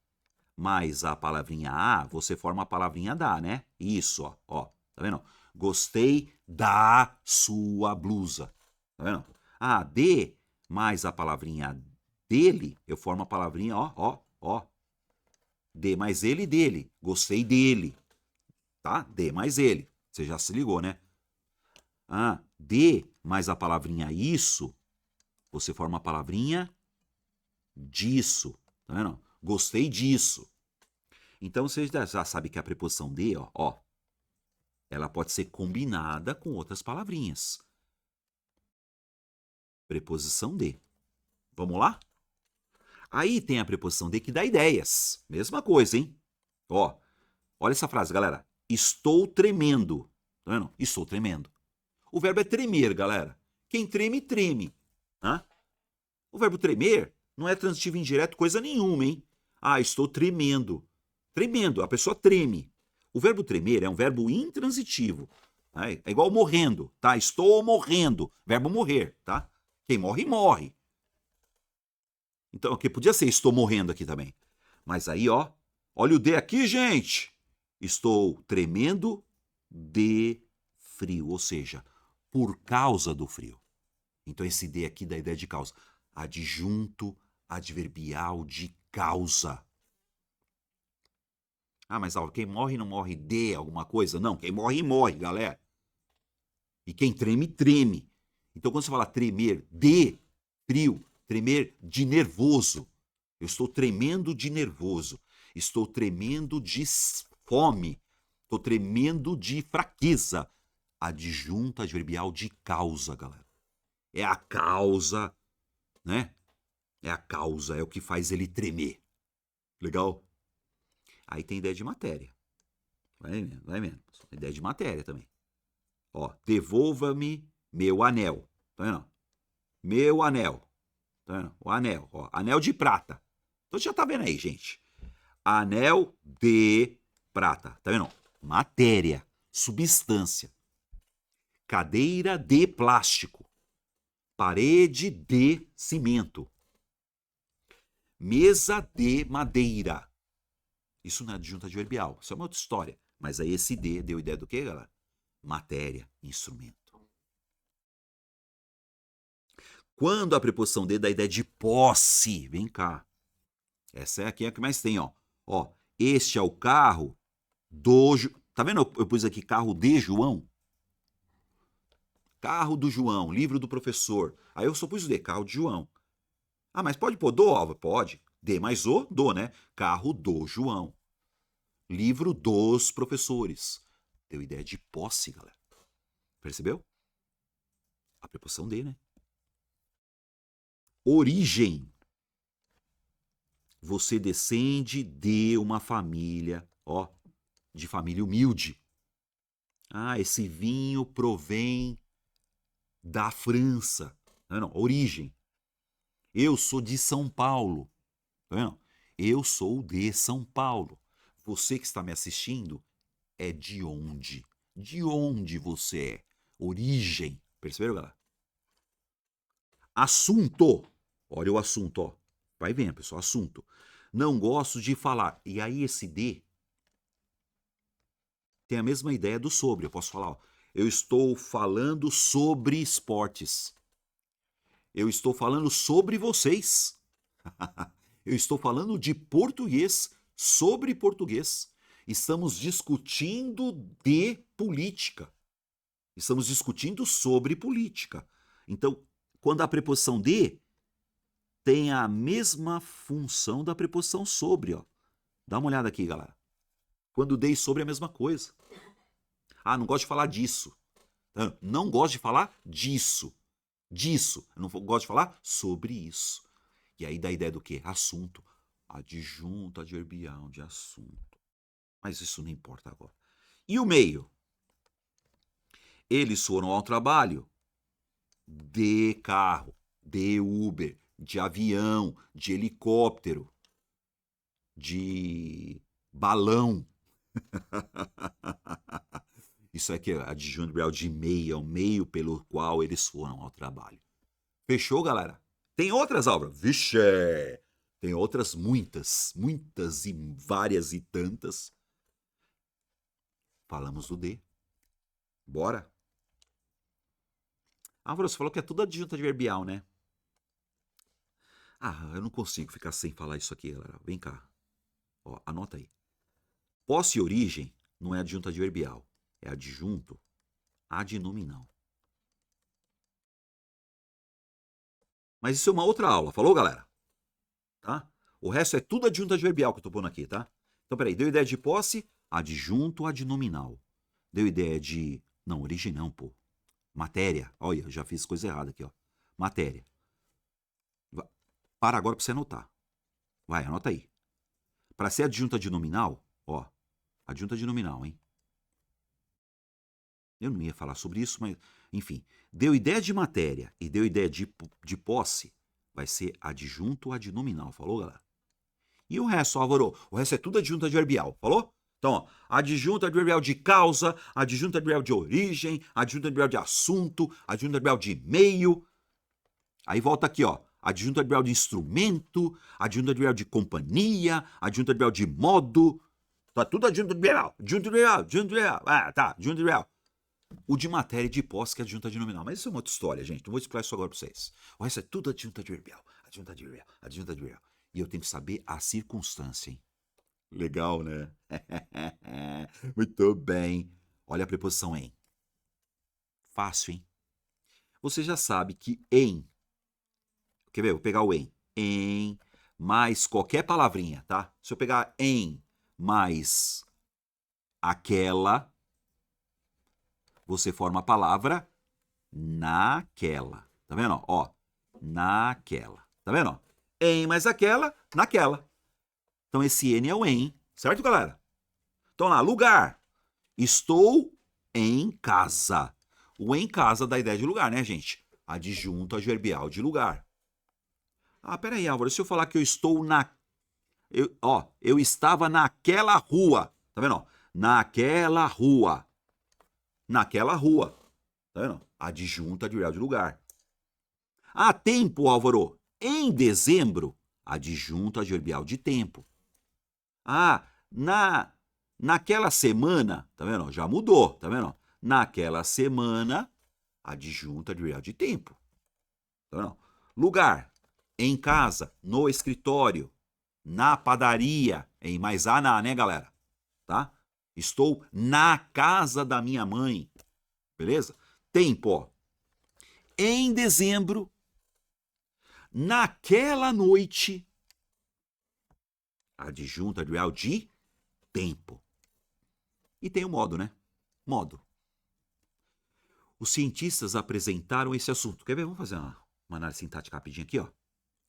mais a palavrinha a, você forma a palavrinha da, né? Isso, ó. Tá vendo? Gostei da sua blusa. Tá vendo? Ah, de mais a palavrinha dele, eu formo a palavrinha, ó. De mais ele e dele. Gostei dele. Tá? De mais ele. Você já se ligou, né? Ah, de mais a palavrinha isso, você forma a palavrinha disso. Tá vendo? Gostei disso. Então você já sabe que a preposição de, ó, ela pode ser combinada com outras palavrinhas. Preposição de. Vamos lá? Aí tem a preposição de que dá ideias. Mesma coisa, hein? Ó, olha essa frase, galera. Estou tremendo. Tá vendo? Estou tremendo. O verbo é tremer, galera. Quem treme, treme. Hã? O verbo tremer não é transitivo indireto coisa nenhuma, hein? Ah, estou tremendo. Tremendo, a pessoa treme. O verbo tremer é um verbo intransitivo. Tá? É igual morrendo, tá? Estou morrendo. Verbo morrer, tá? Quem morre, morre. Então, aqui podia ser estou morrendo aqui também. Mas aí, ó, olha o de aqui, gente. Estou tremendo de frio, ou seja, por causa do frio. Então, esse de aqui dá a ideia de causa. Adjunto adverbial de causa. Ah, mas quem morre não morre de alguma coisa? Não, quem morre, morre, galera. E quem treme, treme. Então, quando você fala tremer de frio, tremer de nervoso. Eu estou tremendo de nervoso. Estou tremendo de fome. Estou tremendo de fraqueza. Adjunto adverbial de causa, galera. É a causa, né? É a causa, é o que faz ele tremer. Legal? Aí tem ideia de matéria. Vai vendo. Ideia de matéria também. Ó, devolva-me meu anel. Tá vendo? Meu anel. Tá vendo? O anel, ó. Anel de prata. Então já tá vendo aí, gente. Anel de prata. Tá vendo? Matéria. Substância. Cadeira de plástico. Parede de cimento. Mesa de madeira. Isso não é adjunto adverbial. Isso é uma outra história. Mas aí esse de deu ideia do quê, galera? Matéria, instrumento. Quando a preposição de dá a ideia de posse, vem cá. Essa é aqui a que mais tem, ó. Ó, este é o carro Tá vendo? Eu pus aqui carro de João. Carro do João, livro do professor. Aí eu só pus o D, carro de João. Ah, mas pode pôr do, Álvaro? Pode. D mais o, do, né? Carro do João. Livro dos professores. Deu ideia de posse, galera. Percebeu? A preposição de, né? Origem. Você descende de uma família, ó, de família humilde. Ah, esse vinho provém da França. Não, origem. Eu sou de São Paulo. Tá vendo? Eu sou de São Paulo. Você que está me assistindo é de onde? De onde você é? Origem. Perceberam, galera? Assunto. Olha o assunto, ó. Vai vendo, pessoal. Assunto. Não gosto de falar. E aí esse de tem a mesma ideia do sobre. Eu posso falar, ó. Eu estou falando sobre esportes. Eu estou falando sobre vocês. Eu estou falando de português, sobre português. Estamos discutindo de política. Estamos discutindo sobre política. Então, quando a preposição de tem a mesma função da preposição sobre, ó. Dá uma olhada aqui, galera. Quando de e sobre é a mesma coisa. Ah, não gosto de falar disso. Não gosto de falar disso. Disso. Eu não gosto de falar sobre isso. E aí dá a ideia do quê? Assunto. Adjunto adverbial de assunto. Mas isso não importa agora. E o meio? Eles foram ao trabalho de carro, de Uber, de avião, de helicóptero, de balão. Isso aqui é adjunto adverbial de meio, é o meio pelo qual eles foram ao trabalho. Fechou, galera? Tem outras, Álvaro? Vixe! Tem outras muitas, muitas e várias e tantas. Falamos do de. Bora? Álvaro, você falou que é tudo adjunto adverbial, né? Ah, eu não consigo ficar sem falar isso aqui, galera. Vem cá. Ó, anota aí. Posse e origem não é adjunto adverbial. É adjunto adnominal. Mas isso é uma outra aula. Falou, galera? Tá? O resto é tudo adjunto adverbial que eu tô pondo aqui, tá? Então, peraí. Deu ideia de posse? Adjunto adnominal. Deu ideia de... Não, origem não, pô. Matéria. Olha, eu já fiz coisa errada aqui, ó. Matéria. Para agora pra você anotar. Vai, anota aí. Para ser adjunto adnominal, ó. Adjunto adnominal, hein? Eu não ia falar sobre isso, mas, enfim. Deu ideia de matéria e deu ideia de posse, vai ser adjunto adnominal. Falou, galera? E o resto, Álvaro? O resto é tudo adjunto adverbial. Falou? Então, ó, adjunto adverbial de causa, adjunto adverbial de origem, adjunto adverbial de assunto, adjunto adverbial de meio. Aí volta aqui, ó. Adjunto adverbial de instrumento, adjunto adverbial de companhia, adjunto adverbial de modo. Tá tudo adjunto adverbial. Adjunto adverbial, adjunto adverbial. Ah, tá, adjunto adverbial. O de matéria e de posse, que é adjunto adnominal. Mas isso é uma outra história, gente. Não vou explicar isso agora pra vocês. O resto é tudo adjunto adverbial. Adjunto adverbial, adjunto adverbial. E eu tenho que saber a circunstância, hein? Legal, né? Muito bem. Olha a preposição em. Fácil, hein? Você já sabe que em. Quer ver? Vou pegar o em. Em mais qualquer palavrinha, tá? Se eu pegar em mais aquela, você forma a palavra naquela. Tá vendo? Ó, naquela. Tá vendo? Ó? Em mais aquela, naquela. Então esse N é o em, certo, galera? Então lá, lugar. Estou em casa. O em casa dá ideia de lugar, né, gente? Adjunto adverbial de lugar. Ah, peraí, Álvaro, se eu falar que eu estou na... eu estava naquela rua. Tá vendo? Ó? Naquela rua. Naquela rua. Tá vendo? Adjunto adverbial de lugar. Ah, tempo, Álvaro. Em dezembro, adjunto adverbial de tempo. Ah, naquela semana, tá vendo? Já mudou, tá vendo? Naquela semana, adjunto adverbial de tempo. Tá vendo? Lugar, em casa, no escritório, na padaria, em mais na, né, galera? Tá? Estou na casa da minha mãe. Beleza? Tempo, ó. Em dezembro, naquela noite, adjunto adverbial de tempo. E tem o modo, né? Modo. Os cientistas apresentaram esse assunto. Quer ver? Vamos fazer uma análise sintática rapidinho aqui, ó.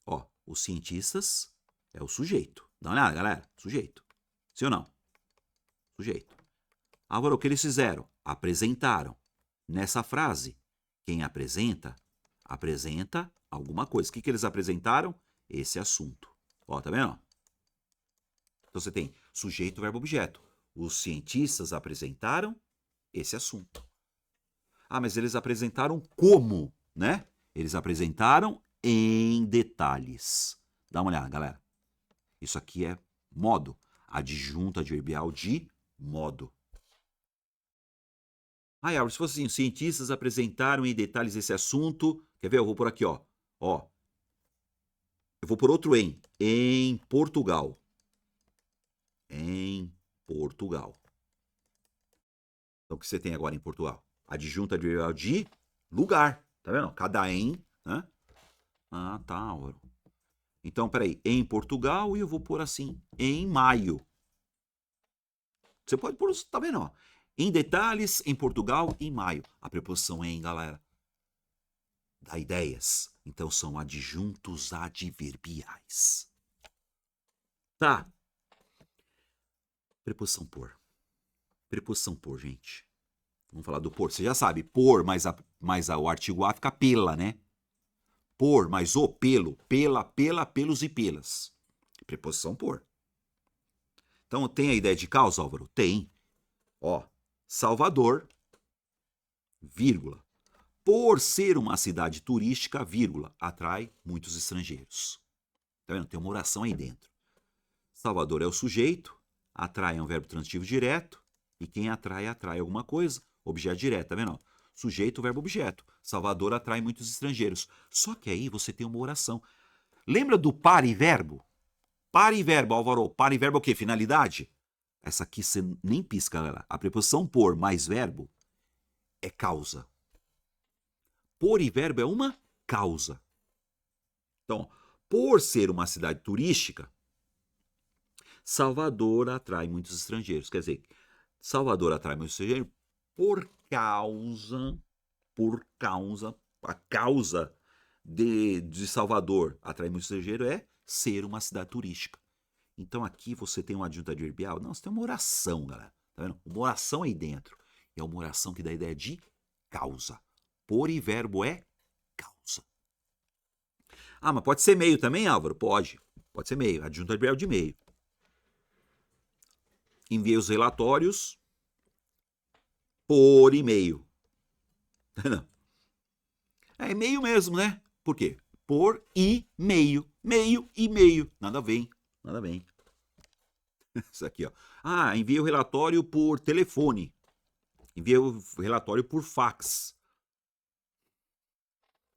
Ó, os cientistas é o sujeito. Dá uma olhada, galera. Sujeito. Sim ou não? Sujeito. Agora, o que eles fizeram? Apresentaram. Nessa frase, quem apresenta, apresenta alguma coisa. O que eles apresentaram? Esse assunto. Ó, tá vendo? Então, você tem sujeito, verbo, objeto. Os cientistas apresentaram esse assunto. Ah, mas eles apresentaram como, né? Eles apresentaram em detalhes. Dá uma olhada, galera. Isso aqui é modo. Adjunto adverbial de modo. Ah, Álvaro, se fosse assim, os cientistas apresentaram em detalhes esse assunto. Quer ver? Eu vou por aqui, ó. Ó. Eu vou por outro em. Em Portugal. Em Portugal. Então, o que você tem agora em Portugal? Adjunto adverbial de lugar. Tá vendo? Cada em, né? Ah, tá, Álvaro. Então, peraí. Em Portugal e eu vou pôr assim. Em maio. Você pode pôr, tá vendo? Ó? Em detalhes, em Portugal, em maio. A preposição em, galera, dá ideias. Então, são adjuntos adverbiais. Tá. Preposição por. Preposição por, gente. Vamos falar do por. Você já sabe, por mais o artigo a fica pela, né? Por mais o pelo, pela, pelos e pelas. Preposição por. Então, tem a ideia de causa, Álvaro? Tem. Ó, Salvador, vírgula. Por ser uma cidade turística, vírgula, atrai muitos estrangeiros. Tá vendo? Tem uma oração aí dentro. Salvador é o sujeito, atrai é um verbo transitivo direto, e quem atrai alguma coisa, objeto direto, tá vendo? Sujeito, verbo, objeto. Salvador atrai muitos estrangeiros. Só que aí você tem uma oração. Lembra do para e verbo? Para e verbo, Álvaro. Para e verbo é o quê? Finalidade? Essa aqui você nem pisca, galera. A preposição por mais verbo é causa. Por e verbo é uma causa. Então, por ser uma cidade turística, Salvador atrai muitos estrangeiros. Quer dizer, Salvador atrai muitos estrangeiros a causa de Salvador atrai muitos estrangeiros é ser uma cidade turística. Então aqui você tem um adjunto adverbial. Não, você tem uma oração, galera. Tá vendo? Uma oração aí dentro. É uma oração que dá a ideia de causa. Por e verbo é causa. Ah, mas pode ser meio também, Álvaro? Pode. Pode ser meio. Adjunto adverbial de meio. Enviei os relatórios por e-mail. Não. É e-mail mesmo, né? Por quê? Por e-mail. Meio e meio. Nada bem. Nada bem. Isso aqui, ó. Ah, enviei o relatório por telefone. Enviei o relatório por fax.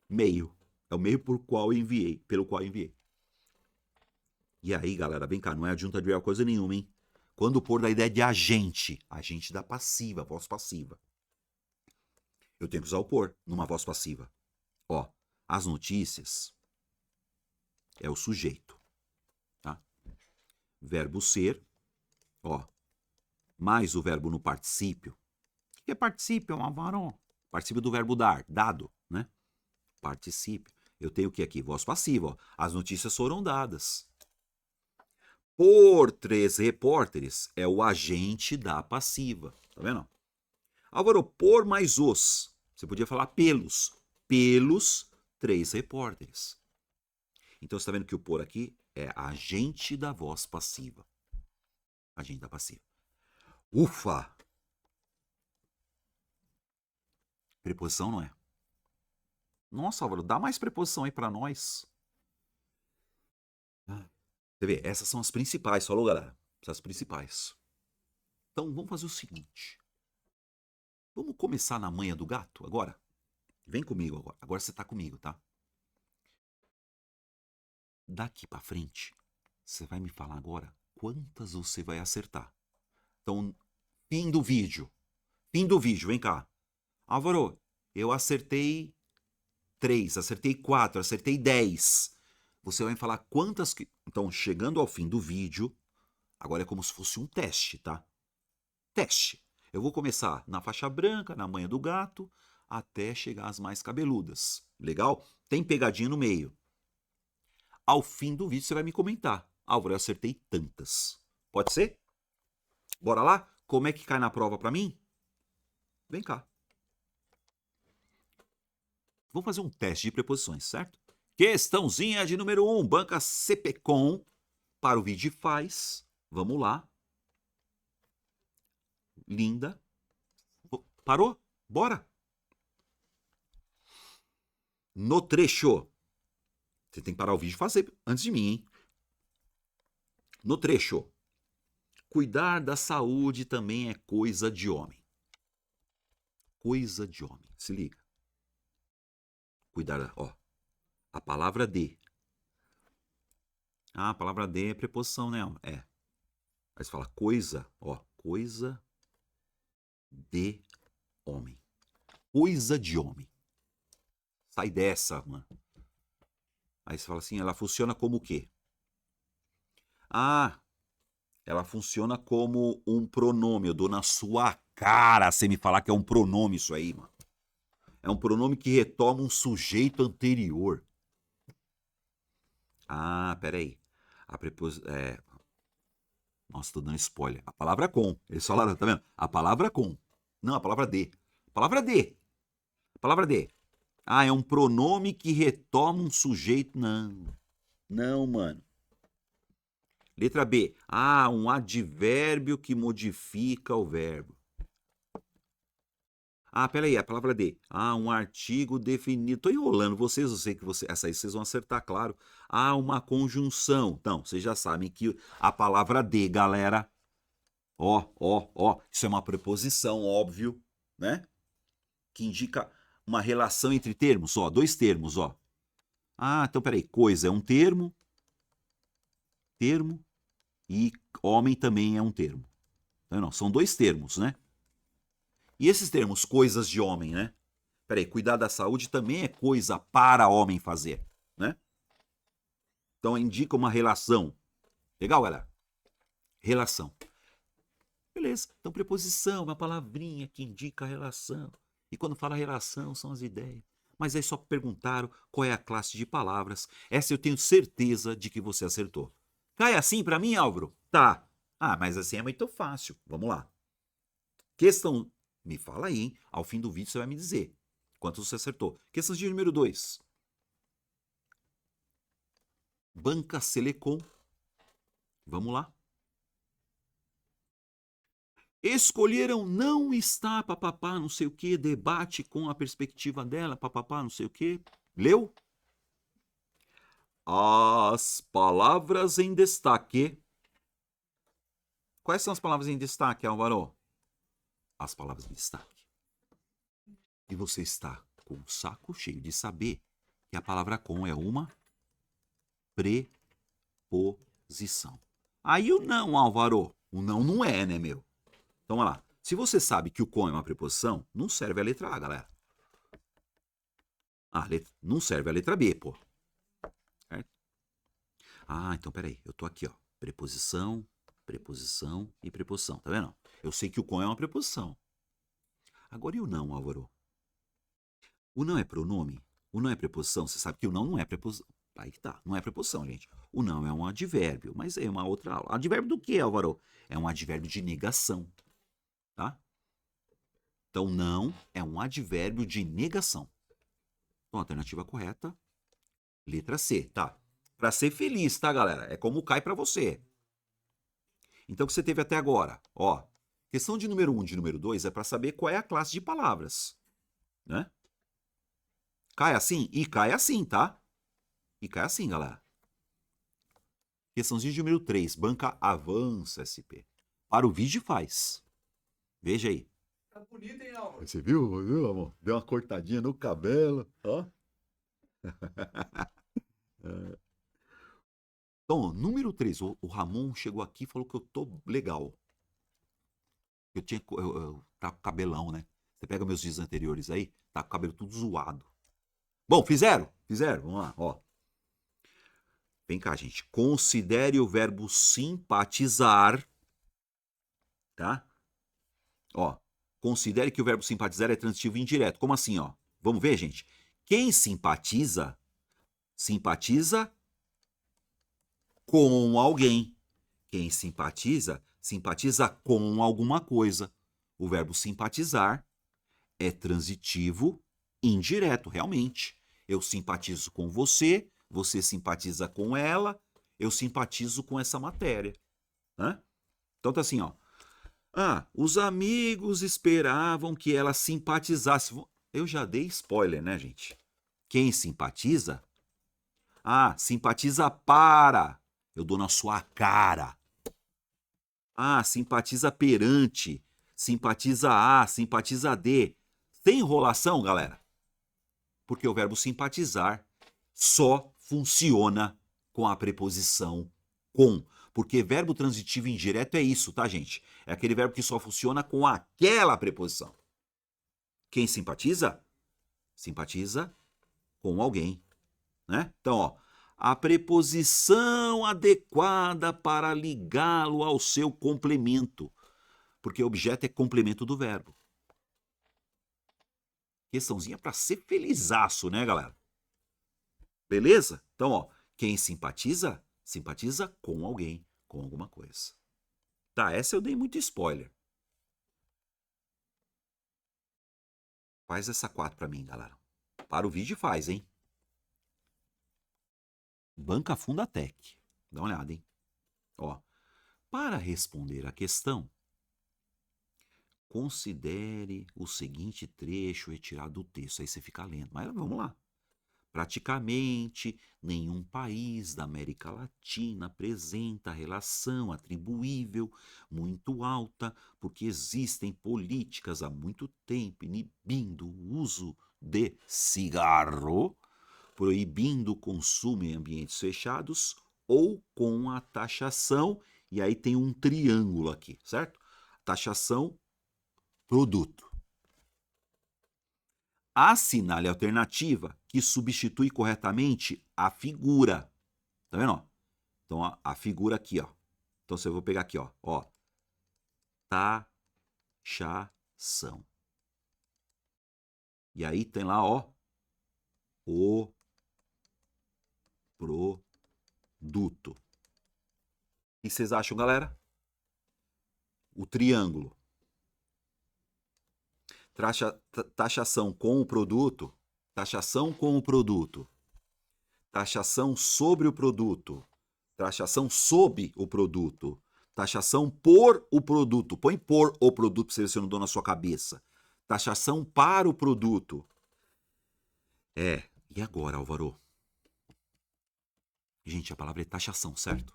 Meio. É o meio pelo qual enviei. E aí, galera, vem cá, não é adjunto adverbial coisa nenhuma, hein? Quando pôr da ideia de agente da passiva, voz passiva. Eu tenho que usar o por numa voz passiva. Ó, as notícias é o sujeito, tá? Verbo ser, ó, mais o verbo no particípio. O que é particípio, Álvaro? Particípio do verbo dar, dado, né? Particípio. Eu tenho o que aqui? Voz passiva, ó. As notícias foram dadas. Por 3 repórteres é o agente da passiva. Tá vendo? Álvaro, por mais os. Você podia falar pelos. Pelos 3 repórteres. Então você está vendo que o por aqui é agente da voz passiva. Agente da passiva. Ufa! Preposição não é? Nossa, Álvaro, dá mais preposição aí para nós. Você vê, essas são as principais, falou, galera? Essas principais. Então, vamos fazer o seguinte. Vamos começar na manha do gato agora? Vem comigo agora. Agora você tá comigo, tá? Daqui para frente, você vai me falar agora quantas você vai acertar. Então, fim do vídeo. Fim do vídeo, vem cá. Álvaro, eu acertei 3, acertei 4, acertei 10. Você vai me falar quantas que... Então, chegando ao fim do vídeo, agora é como se fosse um teste, tá? Teste. Eu vou começar na faixa branca, na manha do gato, até chegar às mais cabeludas. Legal? Tem pegadinha no meio. Ao fim do vídeo, você vai me comentar. Álvaro, eu acertei tantas. Pode ser? Bora lá? Como é que cai na prova pra mim? Vem cá. Vamos fazer um teste de preposições, certo? Questãozinha de número 1. Banca CPCOM para o vídeo faz. Vamos lá. Linda. Parou? Bora. No trecho. Você tem que parar o vídeo e fazer antes de mim, hein? No trecho. Cuidar da saúde também é coisa de homem. Coisa de homem. Se liga. Cuidar, ó. A palavra de. Ah, a palavra de é preposição, né? É. Aí você fala coisa, ó. Coisa de homem. Coisa de homem. Sai dessa, mano. Aí você fala assim, ela funciona como o quê? Ah, ela funciona como um pronome. Eu dou na sua cara você me falar que é um pronome isso aí, mano. É um pronome que retoma um sujeito anterior. Ah, peraí. A preposição... Nossa, tô dando spoiler. A palavra com. Eles falaram, tá vendo? A palavra com. Não, a palavra de. Palavra de. Palavra de. Ah, é um pronome que retoma um sujeito. Não. Não, mano. Letra B. Ah, um advérbio que modifica o verbo. Ah, peraí, a palavra de. Ah, um artigo definido. Tô enrolando vocês, eu sei que essa aí vocês vão acertar, claro. Ah, uma conjunção. Então, vocês já sabem que a palavra de, galera. Ó. Isso é uma preposição, óbvio, né? Que indica uma relação entre termos, ó. 2 termos, ó. Ah, então peraí. Coisa é um termo. Termo. E homem também é um termo. Não, são 2 termos, né? E esses termos, coisas de homem, né? Peraí, cuidar da saúde também é coisa para homem fazer, né? Então indica uma relação. Legal, galera? Relação. Beleza. Então preposição, é uma palavrinha que indica a relação. E quando fala relação, são as ideias. Mas aí só perguntaram qual é a classe de palavras. Essa eu tenho certeza de que você acertou. Cai assim para mim, Álvaro? Tá. Ah, mas assim é muito fácil. Vamos lá. Questão... Me fala aí, hein? Ao fim do vídeo você vai me dizer quanto você acertou. Questão de número 2. Banca Selecom. Vamos lá. Escolheram não estar, papapá, não sei o que, debate com a perspectiva dela, papapá, não sei o que. Leu? As palavras em destaque. Quais são as palavras em destaque, Álvaro? As palavras em destaque. E você está com o saco cheio de saber que a palavra com é uma preposição. Aí o não, Álvaro. O não é, né, meu? Então, vamos lá. Se você sabe que o com é uma preposição, não serve a letra A, galera. Ah, não serve a letra B, pô. Certo? Ah, então peraí. Eu tô aqui, ó. Preposição, preposição e preposição. Tá vendo? Eu sei que o com é uma preposição. Agora e o não, Álvaro? O não é pronome? O não é preposição? Você sabe que o não é preposição. Aí que tá. Não é preposição, gente. O não é um advérbio, mas é uma outra aula. Advérbio do que, Álvaro? É um advérbio de negação. Tá? Então, não é um advérbio de negação. Então, a alternativa correta, letra C, tá? Para ser feliz, tá, galera? É como cai para você. Então, o que você teve até agora? Ó, questão de número 1 e de número 2 é para saber qual é a classe de palavras, né? Cai assim? E cai assim, tá? E cai assim, galera. Questãozinha de número 3, banca Avança SP. Para o vídeo faz. Veja aí. Tá bonito, hein, Álvaro? Você viu, amor? Deu uma cortadinha no cabelo, ó. Então, número 3, o Ramon chegou aqui e falou que eu tô legal. Eu tá com cabelão, né? Você pega meus dias anteriores aí, tá com o cabelo tudo zoado. Bom, fizeram? Fizeram. Vamos lá, ó. Vem cá, gente. Considere o verbo simpatizar, tá? Ó, considere que o verbo simpatizar é transitivo indireto. Como assim, ó? Vamos ver, gente? Quem simpatiza, simpatiza com alguém. Quem simpatiza, simpatiza com alguma coisa. O verbo simpatizar é transitivo indireto, realmente. Eu simpatizo com você, você simpatiza com ela, eu simpatizo com essa matéria. Né? Então tá assim, ó. Ah, os amigos esperavam que ela simpatizasse. Eu já dei spoiler, né, gente? Quem simpatiza? Ah, simpatiza para. Eu dou na sua cara. Ah, simpatiza perante. Simpatiza a, simpatiza de. Tem enrolação, galera? Porque o verbo simpatizar só funciona com a preposição com. Porque verbo transitivo indireto é isso, tá, gente? É aquele verbo que só funciona com aquela preposição. Quem simpatiza? Simpatiza com alguém, né? Então, ó, a preposição adequada para ligá-lo ao seu complemento, porque objeto é complemento do verbo. Questãozinha para ser felizaço, né, galera? Beleza? Então, ó, quem simpatiza, simpatiza com alguém, com alguma coisa. Tá, essa eu dei muito spoiler. Faz essa 4 para mim, galera. Para o vídeo e faz, hein? Banca Fundatec. Dá uma olhada, hein? Ó, para responder à questão, considere o seguinte trecho retirado do texto. Aí você fica lendo. Mas vamos lá. Praticamente nenhum país da América Latina apresenta relação atribuível muito alta, porque existem políticas há muito tempo inibindo o uso de cigarro, proibindo o consumo em ambientes fechados ou com a taxação, e aí tem um triângulo aqui, certo? Taxação, produto. Assinale a alternativa que substitui corretamente a figura. Tá vendo? Ó? Então, ó, a figura aqui, ó. Então, se eu vou pegar aqui, ó. Taxação. E aí tem lá, ó, o produto. O que vocês acham, galera? O triângulo. Taxação com o produto. Taxação com o produto. Taxação sobre o produto. Taxação sob o produto. Taxação por o produto. Põe por o produto para você ver se eu não dou na sua cabeça. Taxação para o produto. É, e agora, Álvaro? Gente, a palavra é taxação, certo?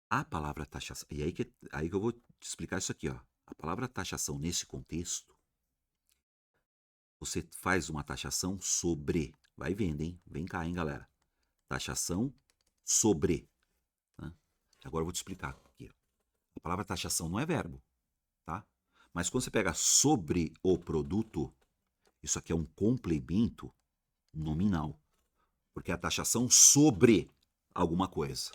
A palavra taxação. E aí que eu vou te explicar isso aqui, ó. A palavra taxação nesse contexto, você faz uma taxação sobre. Vai vendo, hein? Vem cá, hein, galera. Taxação sobre. Né? Agora eu vou te explicar aqui. A palavra taxação não é verbo, tá? Mas quando você pega sobre o produto, isso aqui é um complemento nominal. Porque é a taxação sobre alguma coisa.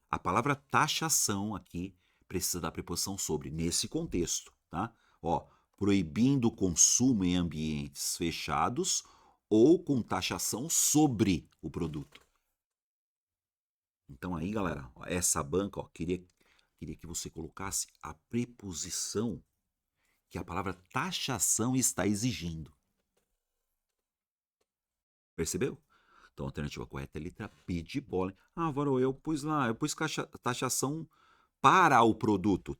A palavra taxação aqui precisa da preposição sobre, nesse contexto, tá? Ó, proibindo o consumo em ambientes fechados ou com taxação sobre o produto. Então aí, galera, ó, essa banca, ó, queria que você colocasse a preposição que a palavra taxação está exigindo. Percebeu? Então a alternativa correta é a letra B de bola. Ah, Álvaro, eu pus taxação para o produto.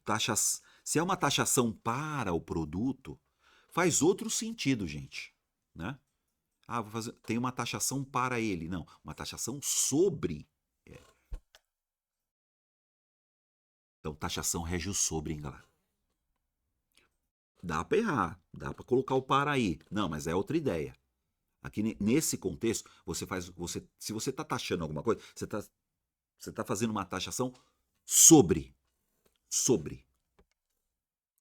Se é uma taxação para o produto, faz outro sentido, gente. Né? Ah, tem uma taxação para ele. Não, uma taxação sobre. Então, taxação rege o sobre, hein, galera? Dá para errar, dá para colocar o para aí. Não, mas é outra ideia. Aqui nesse contexto, se você está taxando alguma coisa, você tá fazendo uma taxação sobre.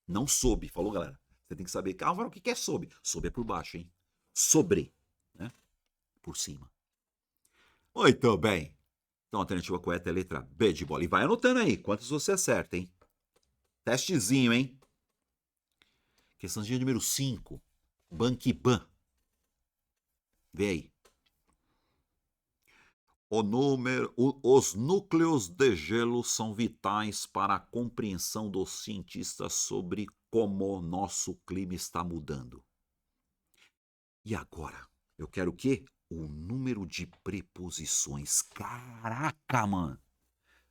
Não sob. Falou, galera? Você tem que saber. Álvaro, o que é sob? Sob é por baixo, hein? Sobre, né? Por cima. Muito bem. Então, a alternativa correta é a letra B de bola. E vai anotando aí quantos você acerta, hein? Testezinho, hein? Questãozinha número 5. Banquiban. Vê aí. Os núcleos de gelo são vitais para a compreensão dos cientistas sobre como nosso clima está mudando. E agora? Eu quero o quê? O número de preposições. Caraca, mano!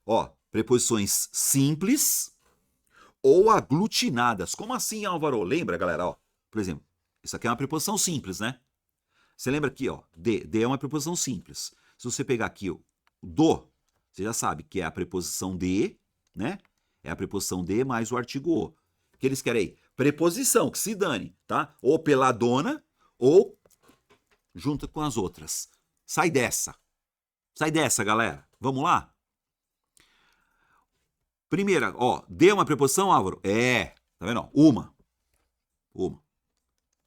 Ó, preposições simples ou aglutinadas. Como assim, Álvaro? Lembra, galera? Ó, por exemplo, isso aqui é uma preposição simples, né? Você lembra aqui, ó, de é uma preposição simples. Se você pegar aqui o do, você já sabe que é a preposição de, né? É a preposição de mais o artigo o. O que eles querem aí? Preposição, que se dane, tá? Ou pela dona, ou junto com as outras. Sai dessa. Sai dessa, galera. Vamos lá? Primeira, ó, de é uma preposição, Álvaro? É. Tá vendo? Uma. Uma.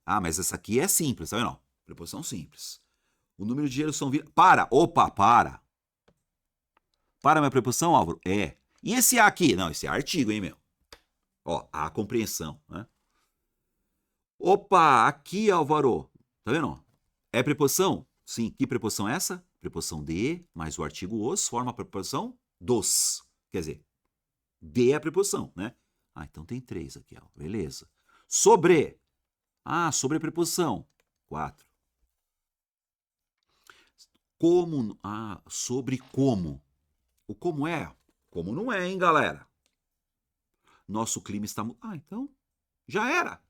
Ah, mas essa aqui é simples, tá vendo? Preposição simples. O número de gelo são... Para! Opa, para! Para a minha preposição, Álvaro? É. E esse A aqui? Não, esse é artigo, hein, meu? Ó, a compreensão, né? Opa, aqui, Álvaro. Tá vendo? É preposição? Sim. Que preposição é essa? Preposição de, mais o artigo os, forma a preposição dos. Quer dizer, de é a preposição, né? Ah, então tem 3 aqui, ó. Beleza. Sobre. Ah, sobre a preposição. 4. Como. Ah, sobre como. O como é? Como não é, hein, galera? Nosso clima está... Ah, então já era.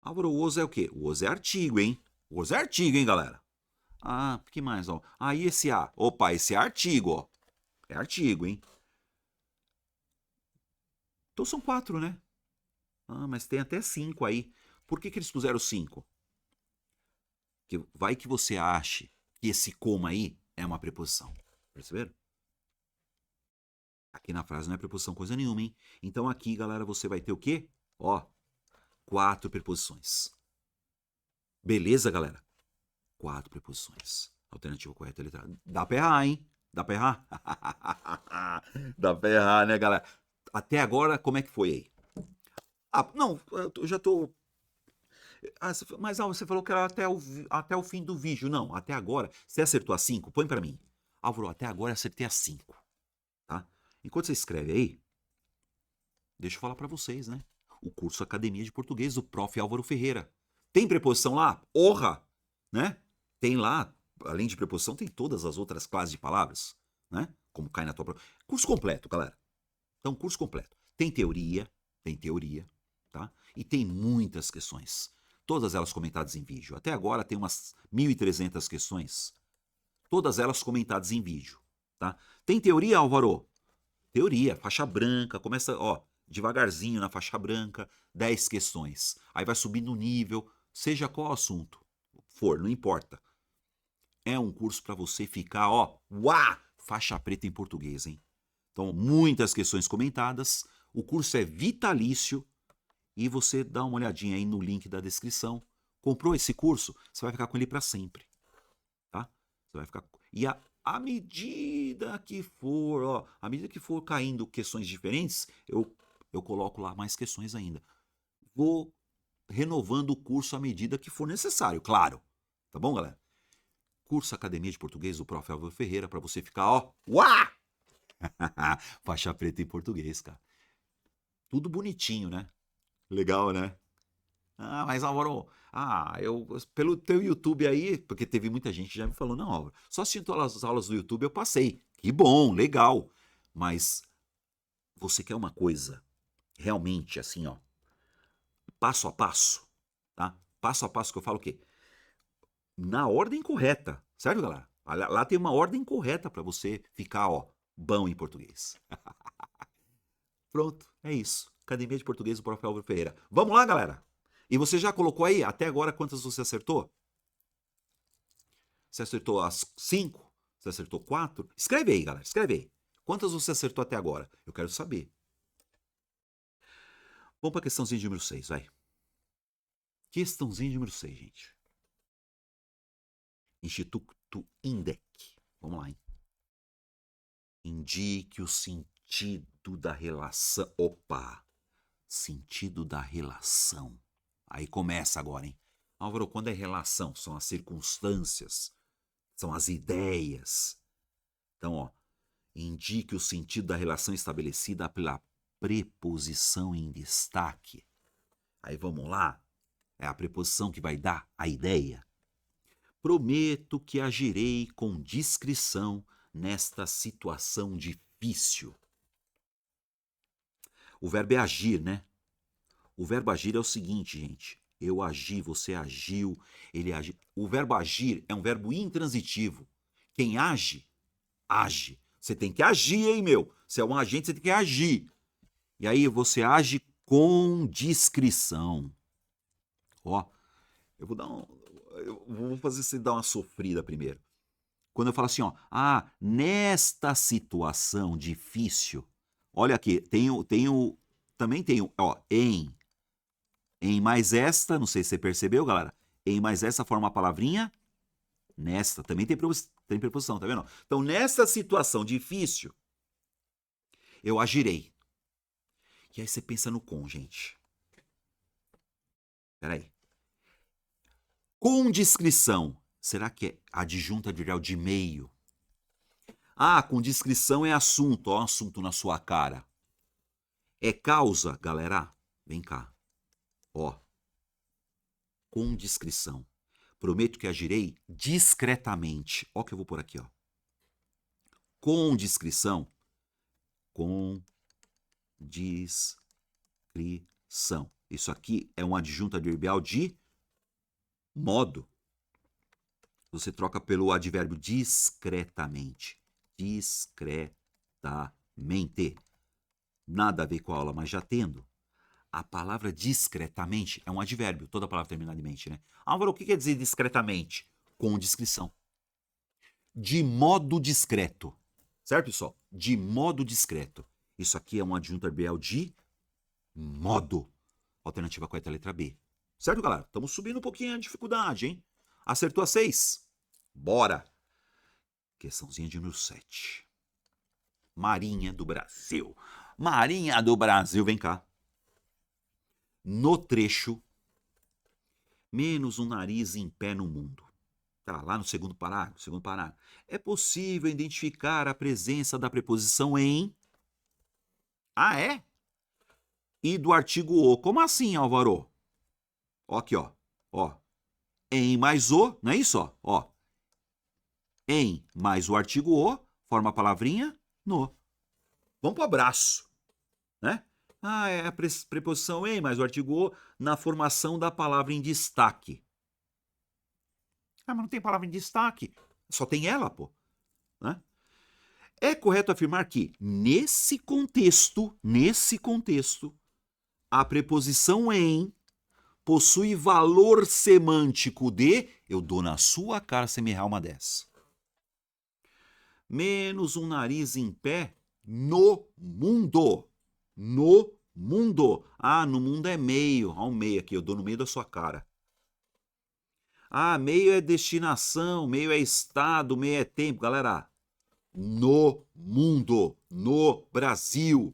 Álvaro, o os é o quê? O os é artigo, hein? O os é artigo, hein, galera? Ah, que mais, ó? Aí esse A. Opa, esse é artigo, ó. É artigo, hein? Então são 4, né? Ah, mas tem até 5 aí. Por que eles puseram 5? Que vai que você ache que esse como aí é uma preposição. Perceberam? Aqui na frase não é preposição coisa nenhuma, hein? Então aqui, galera, você vai ter o quê? Ó, 4 preposições. Beleza, galera? 4 preposições. Alternativa correta é a letra A. Dá pra errar, hein? Dá pra errar? Dá pra errar, né, galera? Até agora, como é que foi aí? Ah, não, eu já tô... Ah, mas você falou que era até o fim do vídeo. Não, até agora. Você acertou a 5? Põe pra mim. Álvaro, até agora eu acertei a 5. Tá? Enquanto você escreve aí, deixa eu falar pra vocês, né? O curso Academia de Português do Prof. Álvaro Ferreira. Tem preposição lá? Orra! Né? Tem lá, além de preposição, tem todas as outras classes de palavras, né? Como cai na tua prova. Curso completo, galera. Então, curso completo. Tem teoria, tá? E tem muitas questões. Todas elas comentadas em vídeo. Até agora tem umas 1.300 questões. Todas elas comentadas em vídeo, tá? Tem teoria, Álvaro? Teoria, faixa branca, começa, ó, devagarzinho na faixa branca, 10 questões. Aí vai subindo o nível, seja qual assunto for, não importa. É um curso para você ficar, ó, uá, faixa preta em português, hein? Então, muitas questões comentadas. O curso é vitalício e você dá uma olhadinha aí no link da descrição. Comprou esse curso, você vai ficar com ele para sempre, tá? Você vai ficar... E à medida que for, ó, à medida que for caindo questões diferentes, eu coloco lá mais questões ainda. Vou renovando o curso à medida que for necessário, claro. Tá bom, galera? Curso Academia de Português do Prof. Álvaro Ferreira, para você ficar, ó, uá! Faixa preta em português, cara. Tudo bonitinho, né? Legal, né? Ah, mas Álvaro, pelo teu YouTube aí, porque teve muita gente que já me falou, não, Álvaro, só assistindo as aulas do YouTube eu passei. Que bom, legal. Mas você quer uma coisa realmente assim, ó, passo a passo, tá? Passo a passo que eu falo o quê? Na ordem correta, certo, galera? Lá tem uma ordem correta para você ficar, ó, bom em português. Pronto, é isso. Academia de Português do Prof. Álvaro Ferreira. Vamos lá, galera? E você já colocou aí, até agora, quantas você acertou? Você acertou as 5? Você acertou 4? Escreve aí, galera, escreve aí. Quantas você acertou até agora? Eu quero saber. Vamos para a questãozinha de número 6, vai. Questãozinha de número 6, gente. Instituto INDEC. Vamos lá, hein? Indique o sentido da relação. Opa! Sentido da relação. Aí começa agora, hein? Álvaro, quando é relação? São as circunstâncias, são as ideias. Então, ó, indique o sentido da relação estabelecida pela preposição em destaque. Aí vamos lá. É a preposição que vai dar a ideia. Prometo que agirei com discrição nesta situação difícil. O verbo é agir, né? O verbo agir é o seguinte, gente. Eu agi, você agiu, ele agiu. O verbo agir é um verbo intransitivo. Quem age, age. Você tem que agir, hein, meu? Você é um agente, você tem que agir. E aí você age com discrição. Ó, eu vou dar eu vou fazer você dar uma sofrida primeiro. Quando eu falo assim, ó, nesta situação difícil, olha aqui, também tenho, ó, em mais esta, não sei se você percebeu, galera, em mais esta forma a palavrinha nesta, também tem preposição, tá vendo? Então, nesta situação difícil, eu agirei. E aí você pensa no com, gente. Peraí. Com discrição, será que é adjunto adverbial de meio? Com discrição é assunto, ó, assunto na sua cara. É causa, galera, vem cá. Ó, com discrição. Prometo que agirei discretamente. Ó que eu vou por aqui, ó. Com discrição. Com discrição. Isso aqui é um adjunto adverbial de modo. Você troca pelo advérbio discretamente. Discretamente. Nada a ver com a aula, mas já tendo. A palavra discretamente é um advérbio. Toda palavra terminada em mente, né? Álvaro, o que quer dizer discretamente? Com discrição. De modo discreto. Certo, pessoal? De modo discreto. Isso aqui é um adjunto adverbial de modo. Alternativa correta, letra B. Certo, galera? Estamos subindo um pouquinho a dificuldade, hein? Acertou a 6? Bora! Questãozinha de número 7. Marinha do Brasil. Marinha do Brasil, vem cá. No trecho, menos um nariz em pé no mundo. Tá lá no segundo parágrafo, É possível identificar a presença da preposição em... é? E do artigo o. Como assim, Álvaro? Ó aqui, ó. Em mais o, não é isso, ó? Em mais o artigo o, forma a palavrinha no. Vamos pro abraço, né? É a preposição em mais o artigo o na formação da palavra em destaque. Mas não tem palavra em destaque. Só tem ela, pô. Né? É correto afirmar que, nesse contexto, a preposição em possui valor semântico de eu dou na sua cara se me errar uma dessa. Menos um nariz em pé no mundo. No mundo. No mundo é meio. Olha um meio aqui, eu dou no meio da sua cara. Meio é destinação, meio é estado, meio é tempo. Galera, no mundo, no Brasil.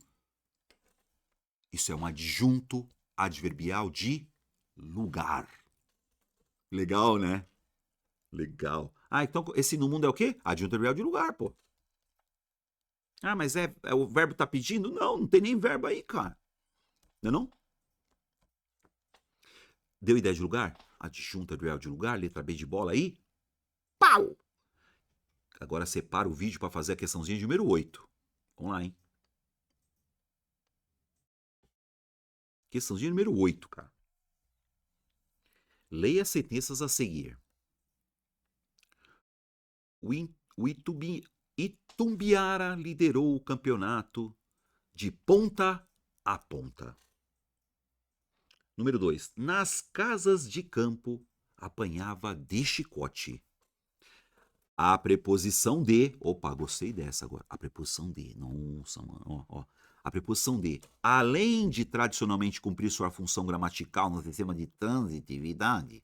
Isso é um adjunto adverbial de lugar. Legal, né? Legal. Então esse no mundo é o quê? Adjunto adverbial de lugar, pô. Mas o verbo tá pedindo? Não tem nem verbo aí, cara. Não é não? Deu ideia de lugar? Adjunto adverbial de lugar, letra B de bola aí. Pau! Agora separa o vídeo para fazer a questãozinha de número 8. Vamos lá, hein? Questãozinha número 8, cara. Leia as sentenças a seguir. O Itumbiara liderou o campeonato de ponta a ponta. Número 2. Nas casas de campo, apanhava de chicote. A preposição de... Opa, gostei dessa agora. A preposição de. Nossa, mano. Ó, ó. A preposição de, além de tradicionalmente cumprir sua função gramatical no sistema de transitividade.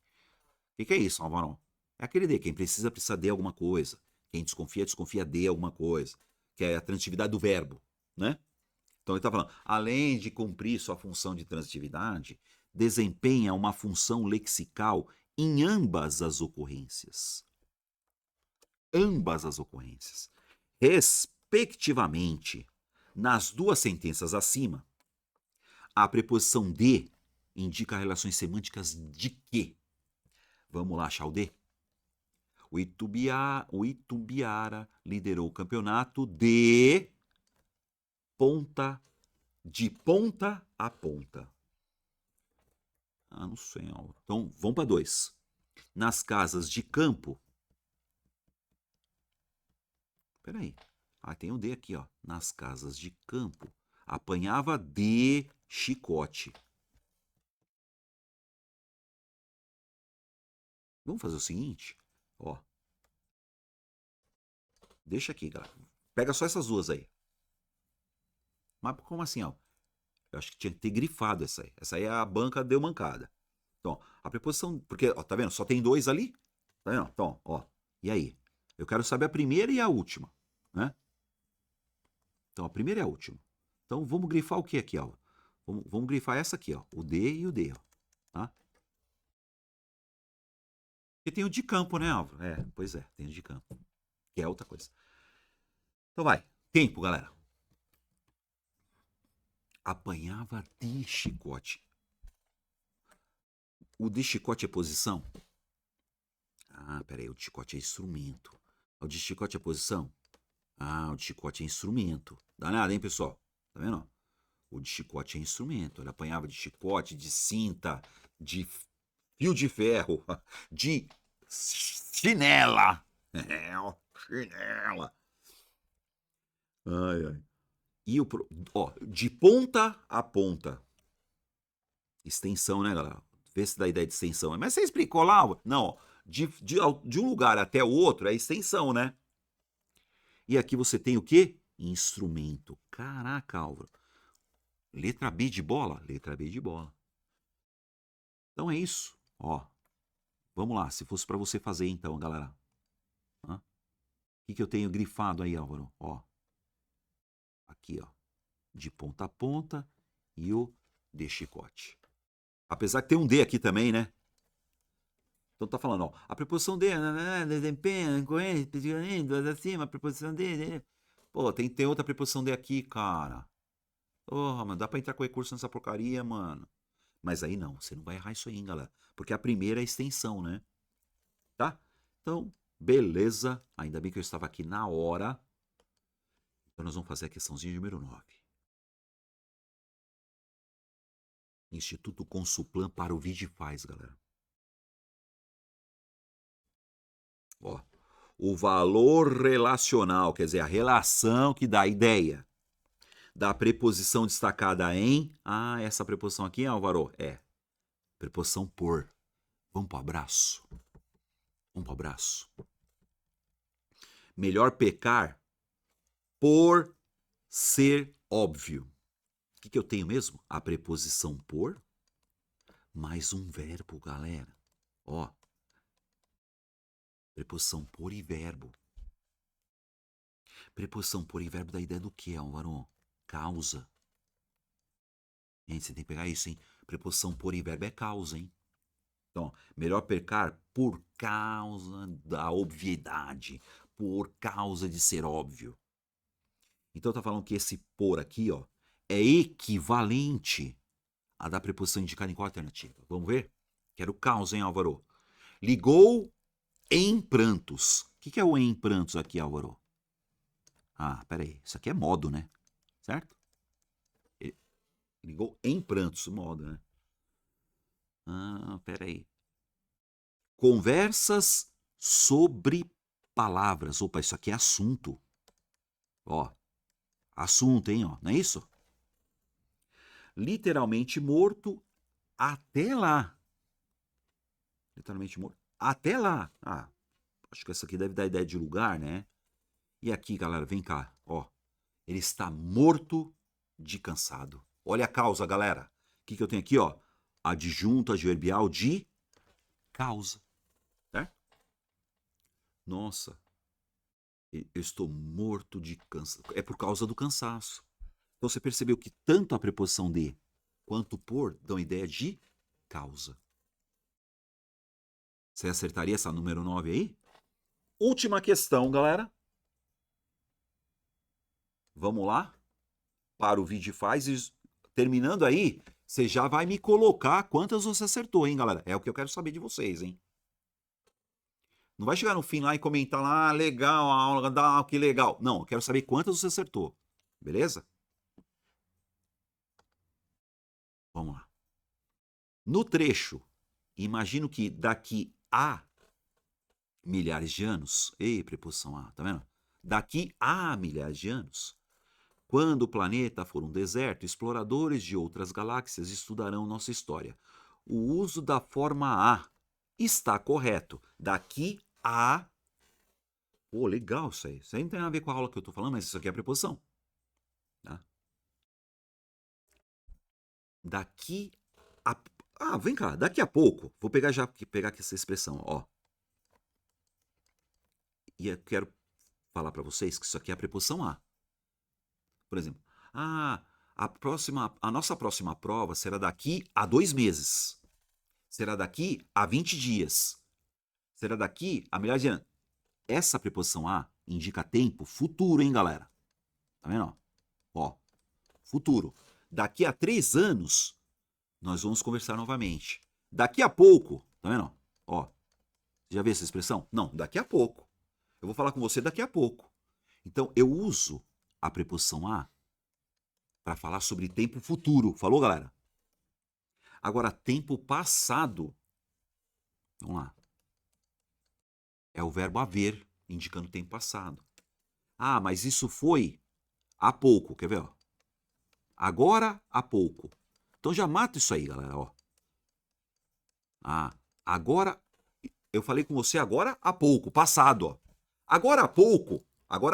O que é isso, Alvarão? É aquele de. Quem precisa, precisa de alguma coisa. Quem desconfia, desconfia de alguma coisa. Que é a transitividade do verbo, né? Então ele está falando, além de cumprir sua função de transitividade, desempenha uma função lexical em ambas as ocorrências. Ambas as ocorrências. Respectivamente, nas duas sentenças acima, a preposição de indica relações semânticas de quê? Vamos lá achar o de? O Itumbiara liderou o campeonato de ponta a ponta. Ah, não sei. Então, vamos para 2. Nas casas de campo. Peraí. Ah, tem um D aqui, ó. Nas casas de campo. Apanhava de chicote. Vamos fazer o seguinte, ó. Deixa aqui, galera. Pega só essas duas aí. Mas como assim, ó? Eu acho que tinha que ter grifado essa aí. Essa aí a banca deu mancada. Então, a preposição... Porque, ó, tá vendo? Só tem 2 ali. Tá vendo? Então, ó. E aí? Eu quero saber a primeira e a última, né? Então, a primeira e a última. Então, vamos grifar o que aqui, ó? Vamos grifar essa aqui, ó. O D e o D, ó. Tá? E tem o de campo, né, Álvaro? É, pois é, tem o de campo. Que é outra coisa. Então vai. Tempo, galera. Apanhava de chicote. O de chicote é posição? Ah, peraí, o de chicote é instrumento. O de chicote é posição? Ah, o de chicote é instrumento. Danado, hein, pessoal? Tá vendo? O de chicote é instrumento. Ele apanhava de chicote, de cinta, de fio de ferro, de chinela. É, ó, chinela. Ai, ai. E o, ó, de ponta a ponta. Extensão, né, galera? Vê se dá ideia de extensão. Mas você explicou lá? Não, ó, de um lugar até o outro é extensão, né? E aqui você tem o quê? Instrumento. Caraca, Álvaro. Letra B de bola? Letra B de bola. Então é isso. Ó, vamos lá. Se fosse para você fazer então, galera. O que eu tenho grifado aí, Álvaro? Ó, aqui, ó. De ponta a ponta e o de chicote. Apesar que tem um D aqui também, né? Então tá falando, ó, a preposição de, desempenho, incoerência, acima, a preposição de. Pô, tem outra preposição de aqui, cara. Porra, mano, dá pra entrar com recurso nessa porcaria, mano. Mas aí não, você não vai errar isso aí, hein, galera. Porque a primeira é a extensão, né? Tá? Então, beleza. Ainda bem que eu estava aqui na hora. Então nós vamos fazer a questãozinha número 9. Instituto Consuplan para o Vigifaz, galera. Ó, o valor relacional, quer dizer, a relação que dá a ideia da preposição destacada em... Ah, essa preposição aqui, Álvaro, é preposição por. Vamos pro abraço. Vamos pro abraço. Melhor pecar por ser óbvio. O que eu tenho mesmo? A preposição por mais um verbo, galera. Ó, preposição por e verbo. Preposição por e verbo dá ideia do que, Álvaro? Causa. Gente, você tem que pegar isso, hein? Preposição por e verbo é causa, hein? Então, melhor pecar por causa da obviedade, por causa de ser óbvio. Então, tá falando que esse por aqui, ó, é equivalente a da preposição indicada em qual alternativa? Vamos ver? Quero causa, hein, Álvaro? Ligou em prantos. O que é o em prantos aqui, Álvaro? Ah, peraí. Isso aqui é modo, né? Certo? Ligou em prantos, modo, né? Ah, peraí. Conversas sobre palavras. Opa, isso aqui é assunto. Ó, assunto, hein? Ó, não é isso? Literalmente morto até lá. Literalmente morto até lá. Ah, Acho que essa aqui deve dar ideia de lugar, né? E aqui, galera, vem cá, ó. Ele está morto de cansado. Olha a causa, galera. O que eu tenho aqui, ó? Adjunto adverbial de causa. Certo? Nossa, eu estou morto de cansaço. É por causa do cansaço. Então você percebeu que tanto a preposição de quanto por dão ideia de causa. Você acertaria essa número 9 aí? Última questão, galera. Vamos lá? Para o vídeo faz e terminando aí, você já vai me colocar quantas você acertou, hein, galera? É o que eu quero saber de vocês, hein? Não vai chegar no fim lá e comentar lá, ah, legal, a aula, que legal. Não, eu quero saber quantas você acertou. Beleza? Vamos lá. No trecho, imagino que daqui a milhares de anos, ei, preposição a, tá vendo? Daqui a milhares de anos, quando o planeta for um deserto, exploradores de outras galáxias estudarão nossa história. O uso da forma a está correto. Daqui a. Pô, legal isso aí. Isso aí não tem nada a ver com a aula que eu tô falando, mas isso aqui é a preposição. Tá? Daqui a. Ah, vem cá, daqui a pouco. Vou pegar aqui essa expressão, ó. E eu quero falar para vocês que isso aqui é a preposição a. Por exemplo, a nossa próxima prova será daqui a 2 meses. Será daqui a 20 dias. Será daqui a milhares de anos. Essa preposição a indica tempo futuro, hein, galera? Tá vendo? Ó, futuro. Daqui a 3 anos, nós vamos conversar novamente. Daqui a pouco, tá vendo? Ó, já viu essa expressão? Não, daqui a pouco. Eu vou falar com você daqui a pouco. Então, eu uso a preposição a para falar sobre tempo futuro. Falou, galera? Agora, tempo passado. Vamos lá. É o verbo haver, indicando tempo passado. Ah, mas isso foi há pouco, quer ver? Ó? Agora, há pouco. Então já mata isso aí, galera. Ó. Ah, agora, eu falei com você agora há pouco, passado. Ó. Agora há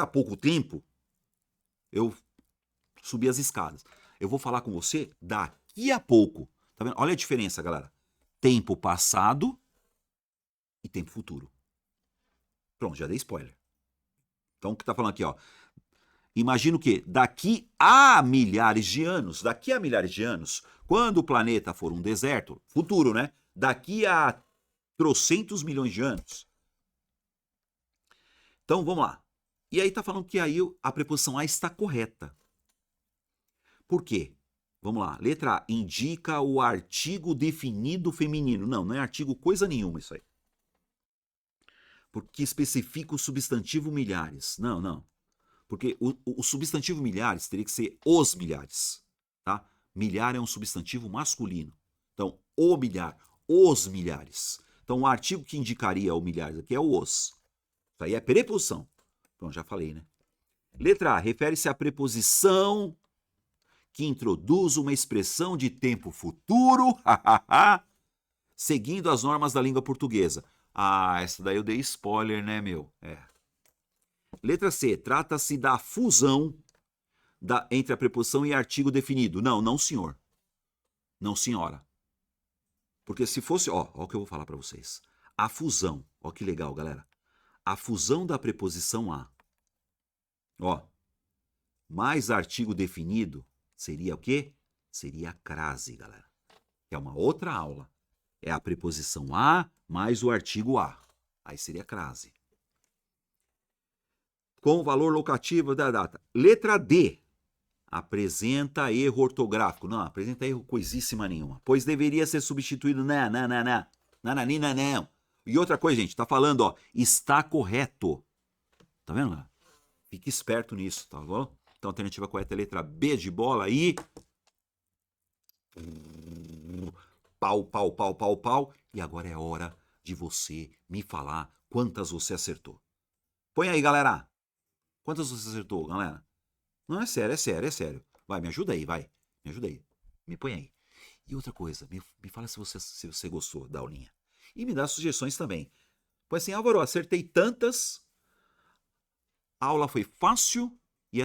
pouco tempo, eu subi as escadas. Eu vou falar com você daqui a pouco. Tá vendo? Olha a diferença, galera. Tempo passado e tempo futuro. Pronto, já dei spoiler. Então, o que tá falando aqui, ó? Imagino que daqui a milhares de anos, quando o planeta for um deserto, futuro, né? Daqui a trocentos milhões de anos. Então, vamos lá. E aí tá falando que aí a preposição a está correta. Por quê? Vamos lá. Letra A. Indica o artigo definido feminino. Não é artigo coisa nenhuma isso aí. Porque especifica o substantivo milhares. Não. Porque o substantivo milhares teria que ser os milhares. Tá? Milhar é um substantivo masculino. Então, o milhar, os milhares. Então, o artigo que indicaria o milhares aqui é o os. Isso aí é preposição. Pronto, já falei, né? Letra A. Refere-se à preposição que introduz uma expressão de tempo futuro, seguindo as normas da língua portuguesa. Ah, essa daí eu dei spoiler, né, meu? É. Letra C. Trata-se da fusão entre a preposição e artigo definido. Não, senhor. Não, senhora. Porque se fosse... Ó o que eu vou falar para vocês. A fusão. Ó que legal, galera. A fusão da preposição a. Ó. Mais artigo definido seria o quê? Seria a crase, galera. Que é uma outra aula. É a preposição a mais o artigo a. Aí seria crase. Com o valor locativo da data. Letra D. Apresenta erro ortográfico. Não, apresenta erro coisíssima nenhuma. Pois deveria ser substituído não. Nananina, não. E outra coisa, gente, tá falando, ó, está correto. Tá vendo? Fique esperto nisso, tá bom? Então a alternativa correta é a letra B de bola aí. Pau. E agora é hora de você me falar quantas você acertou. Põe aí, galera. Quantas você acertou, galera? Não, é sério. Vai, me ajuda aí, vai. Me ajuda aí. Me põe aí. E outra coisa, me fala se você gostou da aulinha. E me dá sugestões também. Foi assim, Álvaro, acertei tantas, a aula foi fácil, e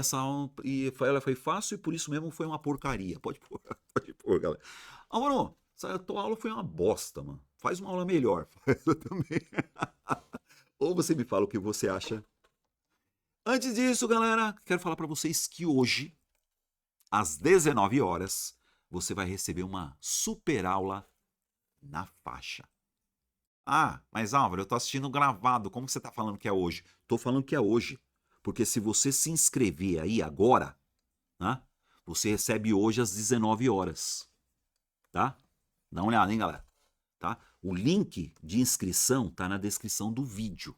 ela foi fácil e por isso mesmo foi uma porcaria. Pode pôr, pode pôr, galera. Álvaro, essa tua aula foi uma bosta, mano. Faz uma aula melhor. Faz eu também. Ou você me fala o que você acha. Antes disso, galera, quero falar para vocês que hoje, às 19 horas, você vai receber uma super aula na faixa. Ah, mas Álvaro, eu tô assistindo gravado. Como que você tá falando que é hoje? Tô falando que é hoje. Porque se você se inscrever aí agora, né, você recebe hoje às 19 horas. Tá? Dá uma olhada, hein, galera? Tá? O link de inscrição tá na descrição do vídeo.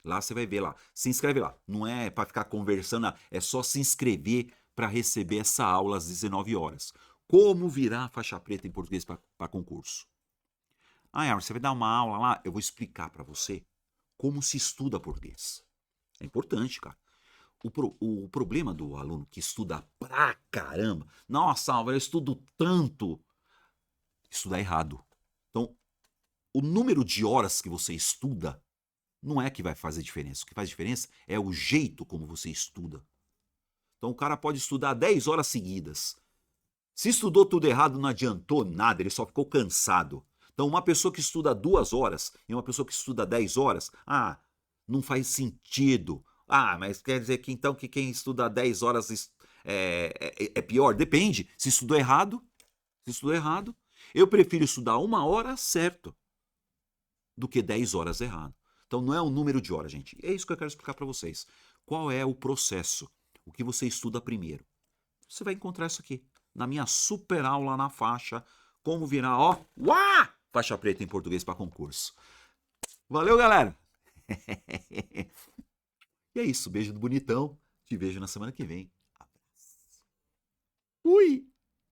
Lá você vai ver lá. Se inscreve lá. Não é para ficar conversando, é só se inscrever para receber essa aula às 19 horas. Como virar faixa preta em português para concurso. Ah, Aaron, você vai dar uma aula lá? Eu vou explicar para você como se estuda português. É importante, cara. O problema do aluno que estuda pra caramba, nossa, Álvaro, eu estudo tanto, estudar errado. Então, o número de horas que você estuda não é que vai fazer diferença. O que faz diferença é o jeito como você estuda. Então, o cara pode estudar 10 horas seguidas. Se estudou tudo errado, não adiantou nada, ele só ficou cansado. Então, uma pessoa que estuda 2 horas e uma pessoa que estuda 10 horas, não faz sentido. Ah, mas quer dizer que então que quem estuda 10 horas é pior? Depende. Se estudou errado, eu prefiro estudar 1 hora certo do que 10 horas errado. Então não é o número de horas, gente. É isso que eu quero explicar para vocês. Qual é o processo? O que você estuda primeiro? Você vai encontrar isso aqui na minha super aula na faixa. Como virar, faixa preta em português para concurso. Valeu, galera! E é isso, beijo do bonitão. Te vejo na semana que vem. Abraço. Fui!